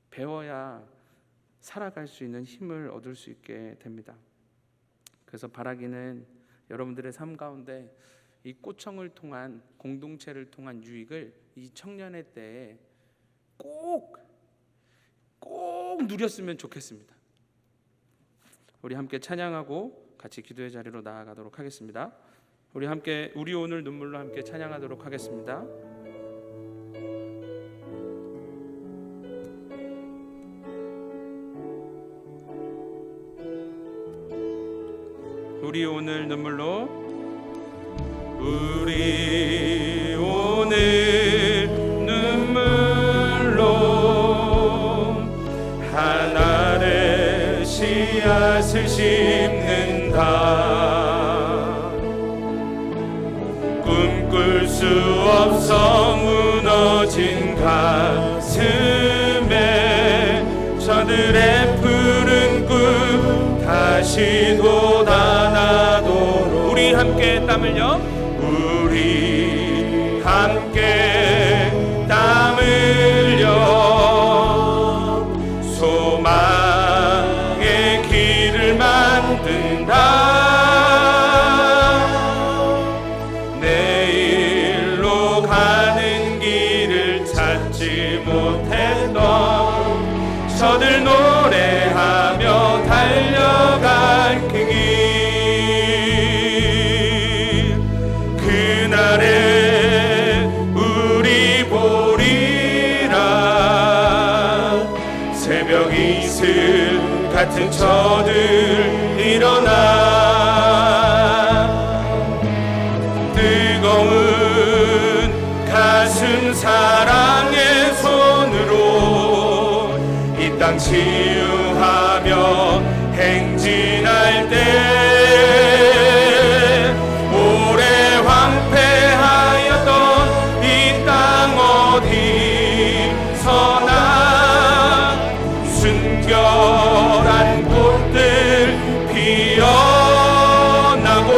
배워야 살아갈 수 있는 힘을 얻을 수 있게 됩니다. 그래서 바라기는 여러분들의 삶 가운데 이 꽃청을 통한 공동체를 통한 유익을 이 청년의 때에 꼭 누렸으면 좋겠습니다. 우리 함께 찬양하고 같이 기도의 자리로 나아가도록 하겠습니다. 우리 오늘 눈물로 함께 찬양하도록 하겠습니다. 우리 오늘 눈물로 우리 오늘 눈물로 하나의 씨앗을 심는다. 꿈꿀 수 없어 무너진 가슴에 저들의 푸른 꿈 다시 돋아나도록 우리 함께 땀 흘려 우리 함께 땀 흘려 소망의 길을 만든다. 내일로 달려갈 그 길, 그날에 우리 보리라. 새벽 이슬 같은 저들 일어나, 뜨거운 가슴 사랑의 손으로 이 땅 치유하며 행진할 때, 오래 황폐하였던 이 땅 어디서나 순결한 꽃들 피어나고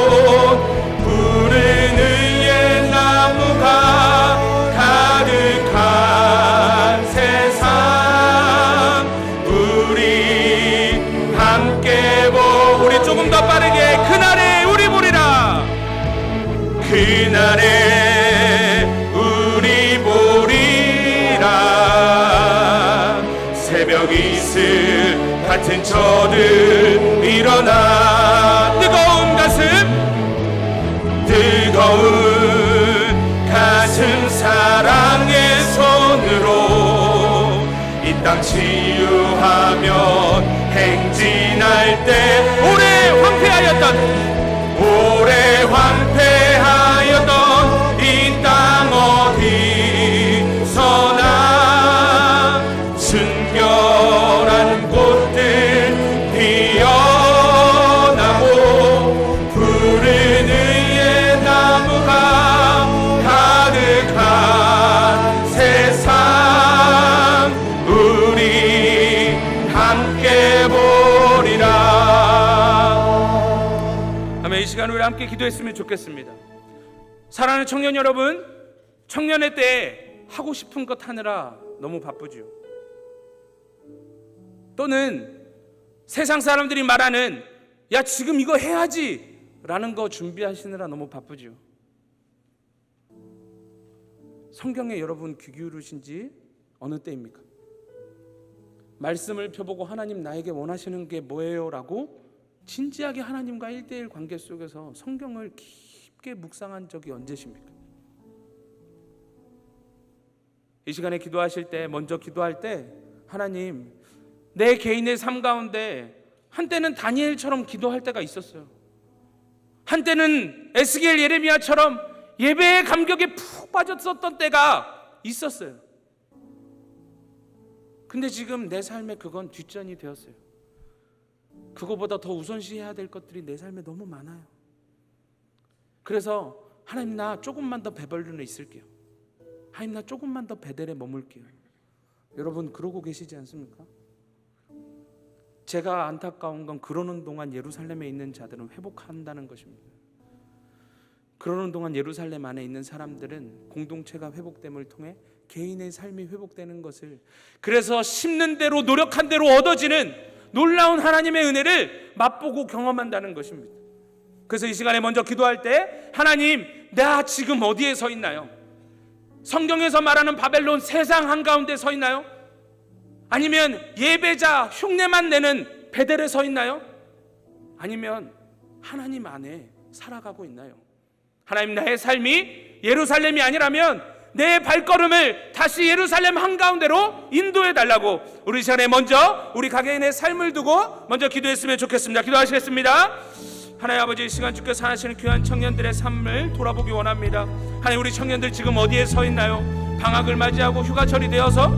푸른 의의 나무가 가득한 세상, 우리 함께 우리 조금 더 빠르게 그날에 우리 보리라. 그날에 우리 보리라. 새벽 이슬 같은 저들 일어나, 뜨거운 가슴 사랑의 손으로 이 땅 치유하며 행진할 때, 오래 황폐하였던 이 땅 어디서나 순결한 꽃들 피어나고 푸른 의의 나무가 가득한 세상, 우리 함께 보리라. 아멘. 이 시간 우리 함께 기도했으면 좋겠습니다. 사랑하는 청년 여러분, 청년의 때에 하고 싶은 것 하느라 너무 바쁘죠. 또는 세상 사람들이 말하는 야 지금 이거 해야지 라는 거 준비하시느라 너무 바쁘죠. 성경에 여러분 귀 기울이신 지 어느 때입니까? 말씀을 펴보고 하나님 나에게 원하시는 게 뭐예요? 라고 진지하게 하나님과 1대1 관계 속에서 성경을 깊게 묵상한 적이 언제십니까? 이 시간에 기도하실 때, 먼저 기도할 때 하나님, 내 개인의 삶 가운데 한때는 다니엘처럼 기도할 때가 있었어요. 한때는 에스겔 예레미야처럼 예배의 감격에 푹 빠졌었던 때가 있었어요. 근데 지금 내 삶에 그건 뒷전이 되었어요. 그거보다 더 우선시해야 될 것들이 내 삶에 너무 많아요. 그래서 하나님 나 조금만 더 베벌룬에 있을게요. 하나님 나 조금만 더 베델에 머물게요. 여러분 그러고 계시지 않습니까? 제가 안타까운 건 그러는 동안 예루살렘에 있는 자들은 회복한다는 것입니다. 그러는 동안 예루살렘 안에 있는 사람들은 공동체가 회복됨을 통해 개인의 삶이 회복되는 것을, 그래서 심는 대로 노력한 대로 얻어지는 놀라운 하나님의 은혜를 맛보고 경험한다는 것입니다. 그래서 이 시간에 먼저 기도할 때 하나님 나 지금 어디에 서 있나요? 성경에서 말하는 바벨론 세상 한가운데 서 있나요? 아니면 예배자 흉내만 내는 베델에 서 있나요? 아니면 하나님 안에 살아가고 있나요? 하나님 나의 삶이 예루살렘이 아니라면 내 발걸음을 다시 예루살렘 한가운데로 인도해 달라고 우리 시간에 먼저 우리 각인의 삶을 두고 먼저 기도했으면 좋겠습니다. 기도하시겠습니다. 하나님 아버지, 이 시간 주께서 사시는 귀한 청년들의 삶을 돌아보기 원합니다. 하나님 우리 청년들 지금 어디에 서 있나요? 방학을 맞이하고 휴가철이 되어서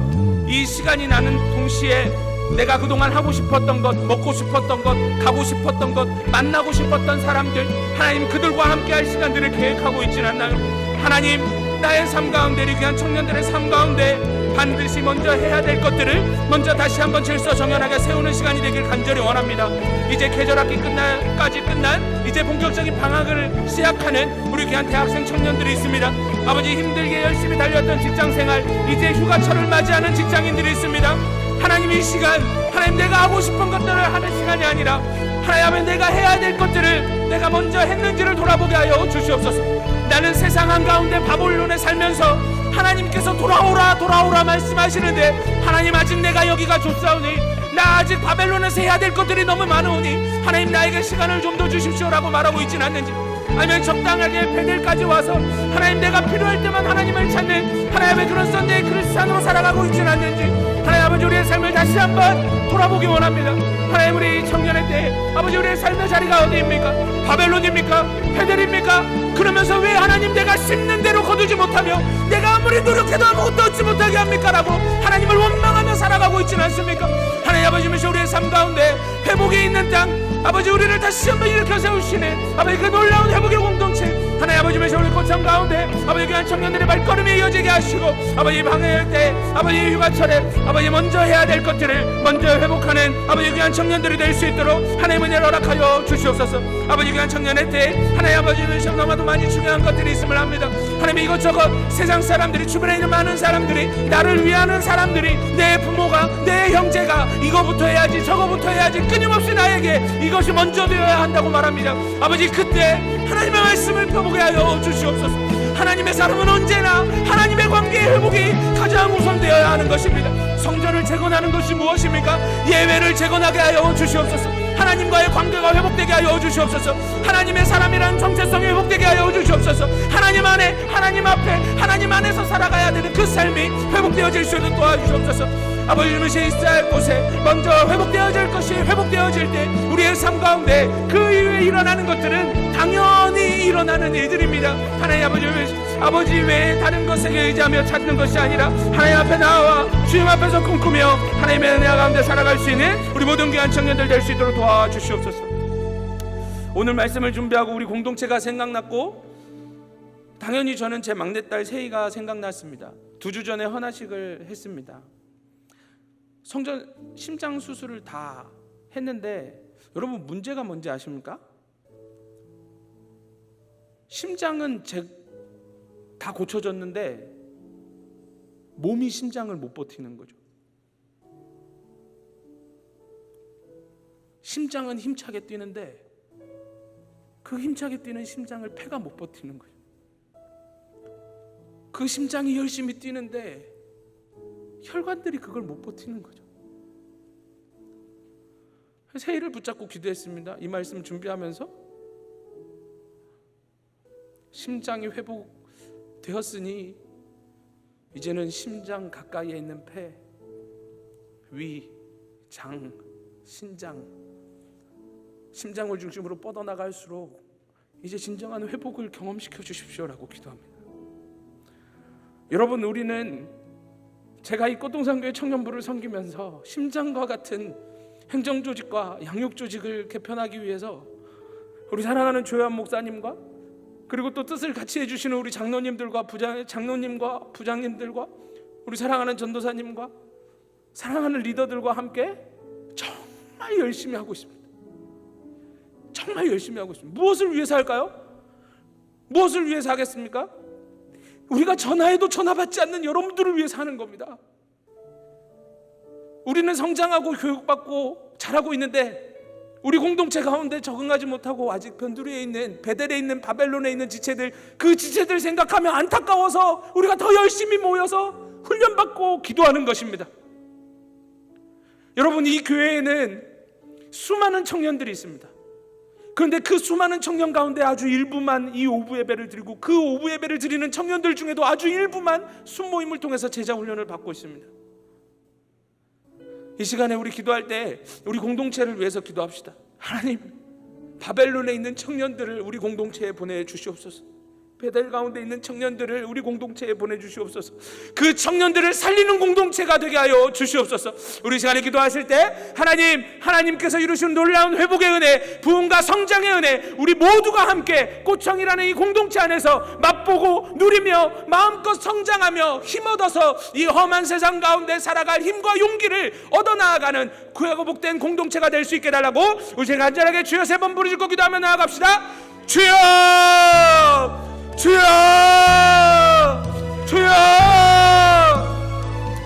이 시간이 나는 동시에 내가 그동안 하고 싶었던 것, 먹고 싶었던 것, 가고 싶었던 것, 만나고 싶었던 사람들, 하나님 그들과 함께 할 시간들을 계획하고 있지는 않나요? 하나님 나의 삶 가운데, 우리 귀한 청년들의 삶 가운데 반드시 먼저 해야 될 것들을 먼저 다시 한번 질서 정연하게 세우는 시간이 되길 간절히 원합니다. 이제 계절학기 끝나까지 끝난 이제 본격적인 방학을 시작하는 우리 귀한 대학생 청년들이 있습니다. 아버지 힘들게 열심히 달렸던 직장생활, 이제 휴가철을 맞이하는 직장인들이 있습니다. 하나님 이 시간, 하나님 내가 하고 싶은 것들을 하는 시간이 아니라 하나님 내가 해야 될 것들을 내가 먼저 했는지를 돌아보게 하여 주시옵소서. 나는 세상 한가운데 바벨론에 살면서 하나님께서 돌아오라 돌아오라 말씀하시는데 하나님 아직 내가 여기가 좋사오니 나 아직 바벨론에서 해야 될 것들이 너무 많으니 하나님 나에게 시간을 좀 더 주십시오라고 말하고 있진 않는지, 아니면 적당하게 베델까지 와서 하나님 내가 필요할 때만 하나님을 찾는 하나님의 그런 썬데이 크리스찬으로 살아가고 있진 않는지, 하나님 아버지 우리의 삶을 다시 한번 돌아보기 원합니다. 하나님 우리 청년의 때 아버지 우리의 삶의 자리가 어디입니까? 바벨론입니까? 베델입니까? 그러면서 왜 하나님 내가 심는 대로 거두지 못하며 내가 아무리 노력해도 아무것도 얻지 못하게 합니까? 라고 하나님을 원망하며 살아가고 있지는 않습니까? 하나님 아버지 우리의 삶 가운데 회복이 있는 땅, 아버지 우리를 다시 한번 일으켜 세우시는 아버지 그 놀라운 회복의 공동체, 하나님 아버지 우리 고창 가운데 아버지 귀한 청년들의 발걸음이 이어지게 하시고, 아버지 방해할 때 아버지 휴가철에 아버지 먼저 해야 될 것들을 먼저 회복하는 아버지 귀한 청년들이 될 수 있도록 하나님 은혜를 허락하여 주시옵소서. 아버지 귀한 청년의 때 하나님 아버지는 너무나도 많이 중요한 것들이 있음을 압니다. 하나님 이것저것 세상 사람들이, 주변에 있는 많은 사람들이, 나를 위하는 사람들이, 내 부모가, 내 형제가 이거부터 해야지 저거부터 해야지 끊임없이 나에게 이것이 먼저 되어야 한다고 말합니다. 아버지 그때 하나님의 말씀을 펴보게 하여 주시옵소서. 하나님의 사람은 언제나 하나님의 관계의 회복이 가장 우선되어야 하는 것입니다. 성전을 재건하는 것이 무엇입니까? 예배를 재건하게 하여 주시옵소서. 하나님과의 관계가 회복되게 하여 주시옵소서. 하나님의 사람이라는 정체성이 회복되게 하여 주시옵소서. 하나님 안에, 하나님 앞에, 하나님 안에서 살아가야 되는 그 삶이 회복되어질 수 있도록 도와주시옵소서. 아버지 이름이 있어야 할 곳에 먼저 회복되어질 것이 회복되어질 때 우리의 삶 가운데 그 이후에 일어나는 것들은 당연히 일어나는 일들입니다. 하나님 아버지 외에 다른 것에 의지하며 찾는 것이 아니라 하나님 앞에 나와 주님 앞에서 꿈꾸며 하나님의 은혜 가운데 살아갈 수 있는 우리 모든 귀한 청년들 될 수 있도록 도와주시옵소서. 오늘 말씀을 준비하고 우리 공동체가 생각났고, 당연히 저는 제 막내딸 세희가 생각났습니다. 2주 전에 헌화식을 했습니다. 성전 심장 수술을 다 했는데 여러분 문제가 뭔지 아십니까? 심장은 다 고쳐졌는데 몸이 심장을 못 버티는 거죠. 심장은 힘차게 뛰는데 그 힘차게 뛰는 심장을 폐가 못 버티는 거죠. 그 심장이 열심히 뛰는데 혈관들이 그걸 못 버티는 거죠. 세희를 붙잡고 기도했습니다. 이 말씀 준비하면서 심장이 회복되었으니 이제는 심장 가까이에 있는 폐, 위, 장, 신장, 심장을 중심으로 뻗어나갈수록 이제 진정한 회복을 경험시켜 주십시오라고 기도합니다. 여러분 우리는 제가 이 꽃동산교회 청년부를 섬기면서 심장과 같은 행정조직과 양육조직을 개편하기 위해서 우리 사랑하는 조현 목사님과 그리고 또 뜻을 같이 해주시는 우리 장로님들과 장로님과 부장님들과 우리 사랑하는 전도사님과 사랑하는 리더들과 함께 정말 열심히 하고 있습니다. 정말 열심히 하고 있습니다. 무엇을 위해서 할까요? 무엇을 위해서 하겠습니까? 우리가 전화해도 전화 받지 않는 여러분들을 위해서 하는 겁니다. 우리는 성장하고 교육받고 잘하고 있는데 우리 공동체 가운데 적응하지 못하고 아직 변두리에 있는, 베델에 있는, 바벨론에 있는 지체들, 그 지체들 생각하며 안타까워서 우리가 더 열심히 모여서 훈련받고 기도하는 것입니다. 여러분 이 교회에는 수많은 청년들이 있습니다. 그런데 그 수많은 청년 가운데 아주 일부만 이 오부 예배를 드리고, 그 오부 예배를 드리는 청년들 중에도 아주 일부만 순모임을 통해서 제자 훈련을 받고 있습니다. 이 시간에 우리 기도할 때 우리 공동체를 위해서 기도합시다. 하나님, 바벨론에 있는 청년들을 우리 공동체에 보내주시옵소서. 베델 가운데 있는 청년들을 우리 공동체에 보내주시옵소서. 그 청년들을 살리는 공동체가 되게 하여 주시옵소서. 우리 시간에 기도하실 때 하나님께서 이루시는 놀라운 회복의 은혜, 부흥과 성장의 은혜, 우리 모두가 함께 꽃청이라는 이 공동체 안에서 맛보고 누리며 마음껏 성장하며 힘얻어서 이 험한 세상 가운데 살아갈 힘과 용기를 얻어나아가는 구약복된 공동체가 될 수 있게 달라고 우리 시간 간절하게 주여 3번 부르짖고 기도하며 나아갑시다. 주여! 주여! 주여!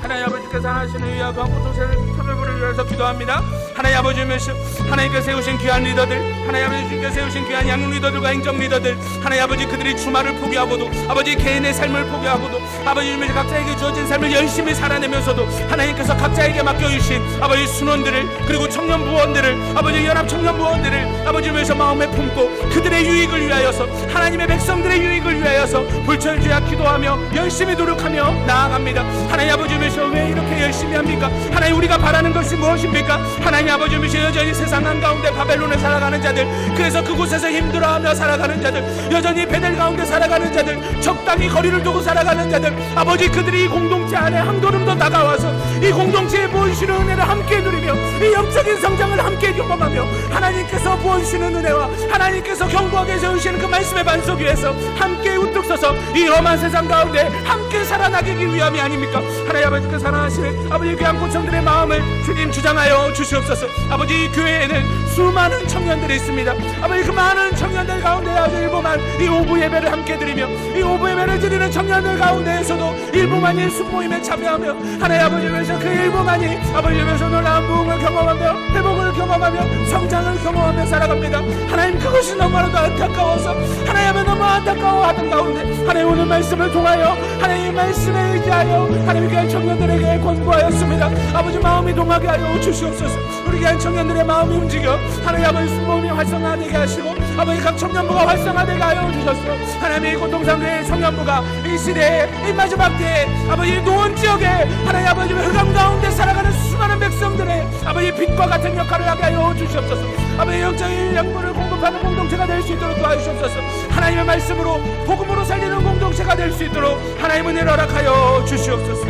하나님 아버지께서 하시는 이 야광 공동체를 표를 청년들을 위해서 기도합니다. 하나님 아버지 주님께서 하나님께서 세우신 귀한 리더들, 하나님 아버지 주님께서 세우신 귀한 양육 리더들과 행정 리더들, 하나님 아버지 그들이 주말을 포기하고도 아버지 개인의 삶을 포기하고도 아버지 주님께서 각자에게 주어진 삶을 열심히 살아내면서도 하나님께서 각자에게 맡겨주신 아버지 순원들을, 그리고 청년 부원들을, 아버지 연합 청년 부원들을 아버지 주님께서 마음에 품고 그들의 유익을 위하여서, 하나님의 백성들의 유익을 위하여서 불철주야 기도하며 열심히 노력하며 나아갑니다. 하나님 아버지 주님께서 왜 이렇게 열심히 합니까? 하나님 우리가 바라는 것이 무엇입니까? 하나님 아버지 주님께서 여전히 세상 한가운데 바벨론에 살아가는 자들, 그래서 그곳에서 힘들어하며 살아가는 자들, 여전히 베델 가운데 살아가는 자들, 적당히 거리를 두고 살아가는 자들, 아버지 그들이 이 공동체 안에 한 걸음 더 다가와서 이 공동체의 부어주시는 은혜를 함께 누리며 이 영적인 성장을 함께 경험하며 하나님께서 부어주시는 은혜와 하나님께서 견고하게 세우시는 그 말씀의 반석 위에서 함께 우뚝 서서 이 험한 세상 가운데 함께 살아나기 위함이 아닙니까? 하나님 아버지 그 사랑하시는 아버지 귀한 고청들의 마음을 주님 주장하여 주시옵소서. 아버지 이 교회에는 수많은 청년들이 있습니다. 아버지 그 많은 청년들 가운데 아주 일부만 이 오부 예배를 함께 드리며 이 오부 예배를 드리는 청년들 가운데에서도 일부만이 순모임에 참여하며 하나님 아버지면서 그 일부만이 아버지면서 놀라운 부흥을 경험하며 회복을 경험하며 성장을 경험하며 살아갑니다. 하나님 그것이 너무나도 안타까워서 하나님 앞에 너무 안타까워하던 가운데 하나님 오늘 말씀을 통하여 하나님 말씀에 의지하여 하나님 귀한 청년들에게 권고하였습니다. 아버지 마음이 동하게 하여 주시옵소서. 우리 귀한 청년들의 마음이 움직여 하나님 아버지 순모임이 활성화되게 하시고 아버지 각 청년부가 활성화되게 하여 주셨소. 하나님의 고통상교회 청년부가 이 시대에 이 마지막 때에 아버지 노원 지역에 하나님 아버지 흑암 가운데 살아가는 수많은 백성들의 아버지 빛과 같은 역할을 하게 하여 주시옵소서. 아버지 영적인 양분을 공급하는 공동체가 될 수 있도록 도와주시옵소서. 하나님의 말씀으로 복음으로 살리는 공동체가 될 수 있도록 하나님 은혜를 허락하여 주시옵소서.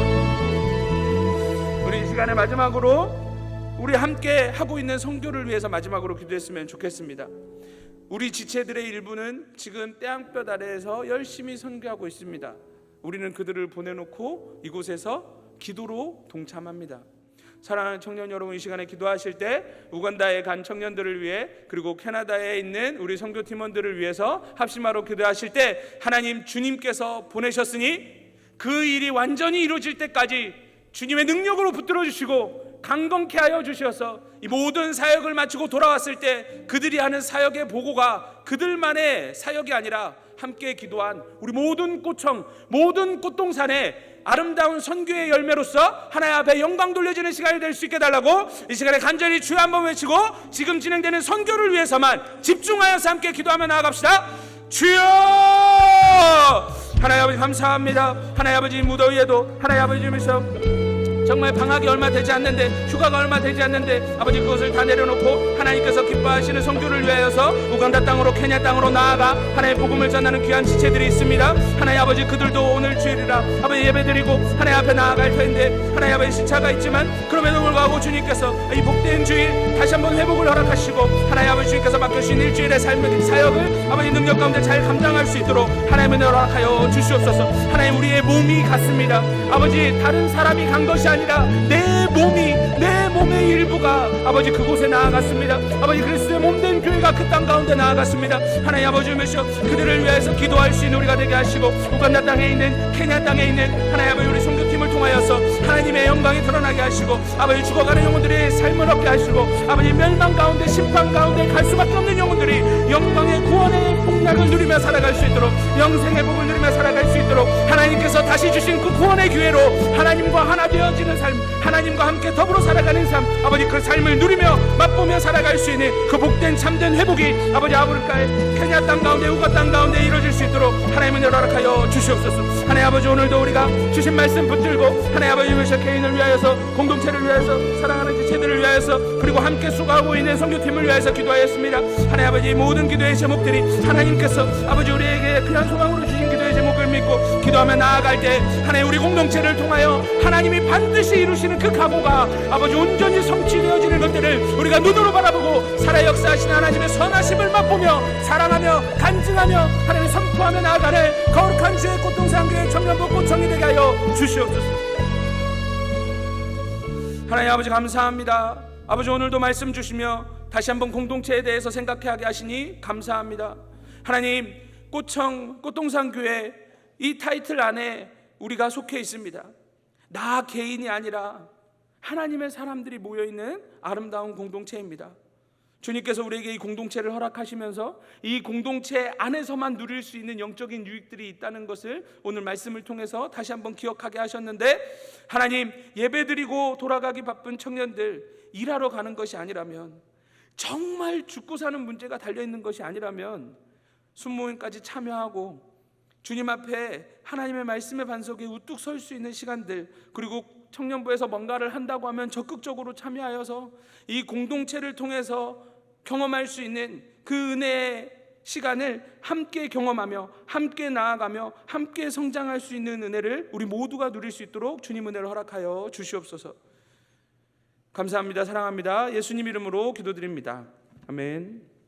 우리 이 시간에 마지막으로 우리 함께 하고 있는 선교를 위해서 마지막으로 기도했으면 좋겠습니다. 우리 지체들의 일부는 지금 태양볕 아래에서 열심히 선교하고 있습니다. 우리는 그들을 보내놓고 이곳에서 기도로 동참합니다. 사랑하는 청년 여러분, 이 시간에 기도하실 때 우간다에 간 청년들을 위해, 그리고 캐나다에 있는 우리 선교 팀원들을 위해서 합심하러 기도하실 때 하나님 주님께서 보내셨으니 그 일이 완전히 이루어질 때까지 주님의 능력으로 붙들어 주시고 강건케 하여 주셔서 이 모든 사역을 마치고 돌아왔을 때 그들이 하는 사역의 보고가 그들만의 사역이 아니라 함께 기도한 우리 모든 꽃청, 모든 꽃동산에 아름다운 선교의 열매로서 하나님 앞에 영광 돌려지는 시간이 될 수 있게 달라고 이 시간에 간절히 주여 한번 외치고 지금 진행되는 선교를 위해서만 집중하여서 함께 기도하며 나아갑시다. 주여! 하나님 아버지 감사합니다. 하나님 아버지 무더위에도 하나님 아버지 주면서 정말 방학이 얼마 되지 않는데, 휴가가 얼마 되지 않는데 아버지 그것을 다 내려놓고 하나님께서 기뻐하시는 선교를 위하여서 우간다 땅으로, 케냐 땅으로 나아가 하나님의 복음을 전하는 귀한 지체들이 있습니다. 하나님 아버지 그들도 오늘 주일이라 아버지 예배드리고 하나님 앞에 나아갈 텐데 하나님 아버지 시차가 있지만 그럼에도 불구하고 주님께서 이 복된 주일 다시 한번 회복을 허락하시고 하나님 아버지 주님께서 맡겨주신 일주일의 삶의 사역을 아버지 능력 가운데 잘 감당할 수 있도록 하나님의 은혜를 허락하여 주시옵소서. 하나님 우리의 몸이 같습니다. 아버지 다른 사람이 간 것이 아니라 내 몸의 일부가 아버지 그곳에 나아갔습니다. 아버지 그리스도의 몸된 교회가 그 땅 가운데 나아갔습니다. 하나님 아버지 오셔 그들을 위해서 기도할 수 있는 우리가 되게 하시고 우간다 땅에 있는, 케냐 땅에 있는 하나님 아버지 우리 선교팀을 통하여서 하나님의 영광이 드러나게 하시고 아버지 죽어가는 영혼들이 삶을 얻게 하시고 아버지 멸망 가운데, 심판 가운데 갈 수밖에 없는 영혼들이 영광의 구원의 복락을 누리며 살아갈 수 있도록, 영생의 복을 누리며 살아갈 수 있도록 하나님께서 다시 주신 그 구원의 기회로 하나님과 하나 되어지는 삶, 하나님과 함께 더불어 살아가는 삶, 아버지 그 삶을 누리며 맛보며 살아갈 수 있는 그 복된 참된 회복이 아버지 아프리카의 케냐 땅 가운데, 우가 땅 가운데 이루어질 수 있도록 하나님의 은혜를 허락하여 주시옵소서. 하나님 아버지 오늘도 우리가 주신 말씀 붙들고 하나님 아버지 위해서 개인을 위하여서, 공동체를 위하여서, 사랑하는 지체들을 위하여서, 그리고 함께 수고하고 있는 선교팀을 위하여서 기도하였습니다. 하나님 아버지 모든 기도의 제목들이 하나님께서 아버지 우리에게 귀한 소망으로 주신 기도의 제목을 믿고 기도하며 나아갈 때 하나님 우리 공동체를 통하여 하나님이 반드시 이루시는 그 각오가 아버지 온전히 성취되어지는 것들을 우리가 눈으로 바라보고 살아 역사하시는 하나님의 선하심을 맛보며 사랑하며 간증하며 하나님을 선포하며 나아가는 거룩한 주의 꽃동산교회 청년부 꽃청이 되게 하여 주시옵소서. 하나님 아버지 감사합니다. 아버지 오늘도 말씀 주시며 다시 한번 공동체에 대해서 생각하게 하시니 감사합니다. 하나님 꽃청 꽃동산교회 이 타이틀 안에 우리가 속해 있습니다. 나 개인이 아니라 하나님의 사람들이 모여있는 아름다운 공동체입니다. 주님께서 우리에게 이 공동체를 허락하시면서 이 공동체 안에서만 누릴 수 있는 영적인 유익들이 있다는 것을 오늘 말씀을 통해서 다시 한번 기억하게 하셨는데, 하나님, 예배드리고 돌아가기 바쁜 청년들, 일하러 가는 것이 아니라면, 정말 죽고 사는 문제가 달려있는 것이 아니라면 순모임까지 참여하고 주님 앞에 하나님의 말씀의 반석에 우뚝 설 수 있는 시간들, 그리고 청년부에서 뭔가를 한다고 하면 적극적으로 참여하여서 이 공동체를 통해서 경험할 수 있는 그 은혜의 시간을 함께 경험하며 함께 나아가며 함께 성장할 수 있는 은혜를 우리 모두가 누릴 수 있도록 주님 은혜를 허락하여 주시옵소서. 감사합니다. 사랑합니다. 예수님 이름으로 기도드립니다. 아멘.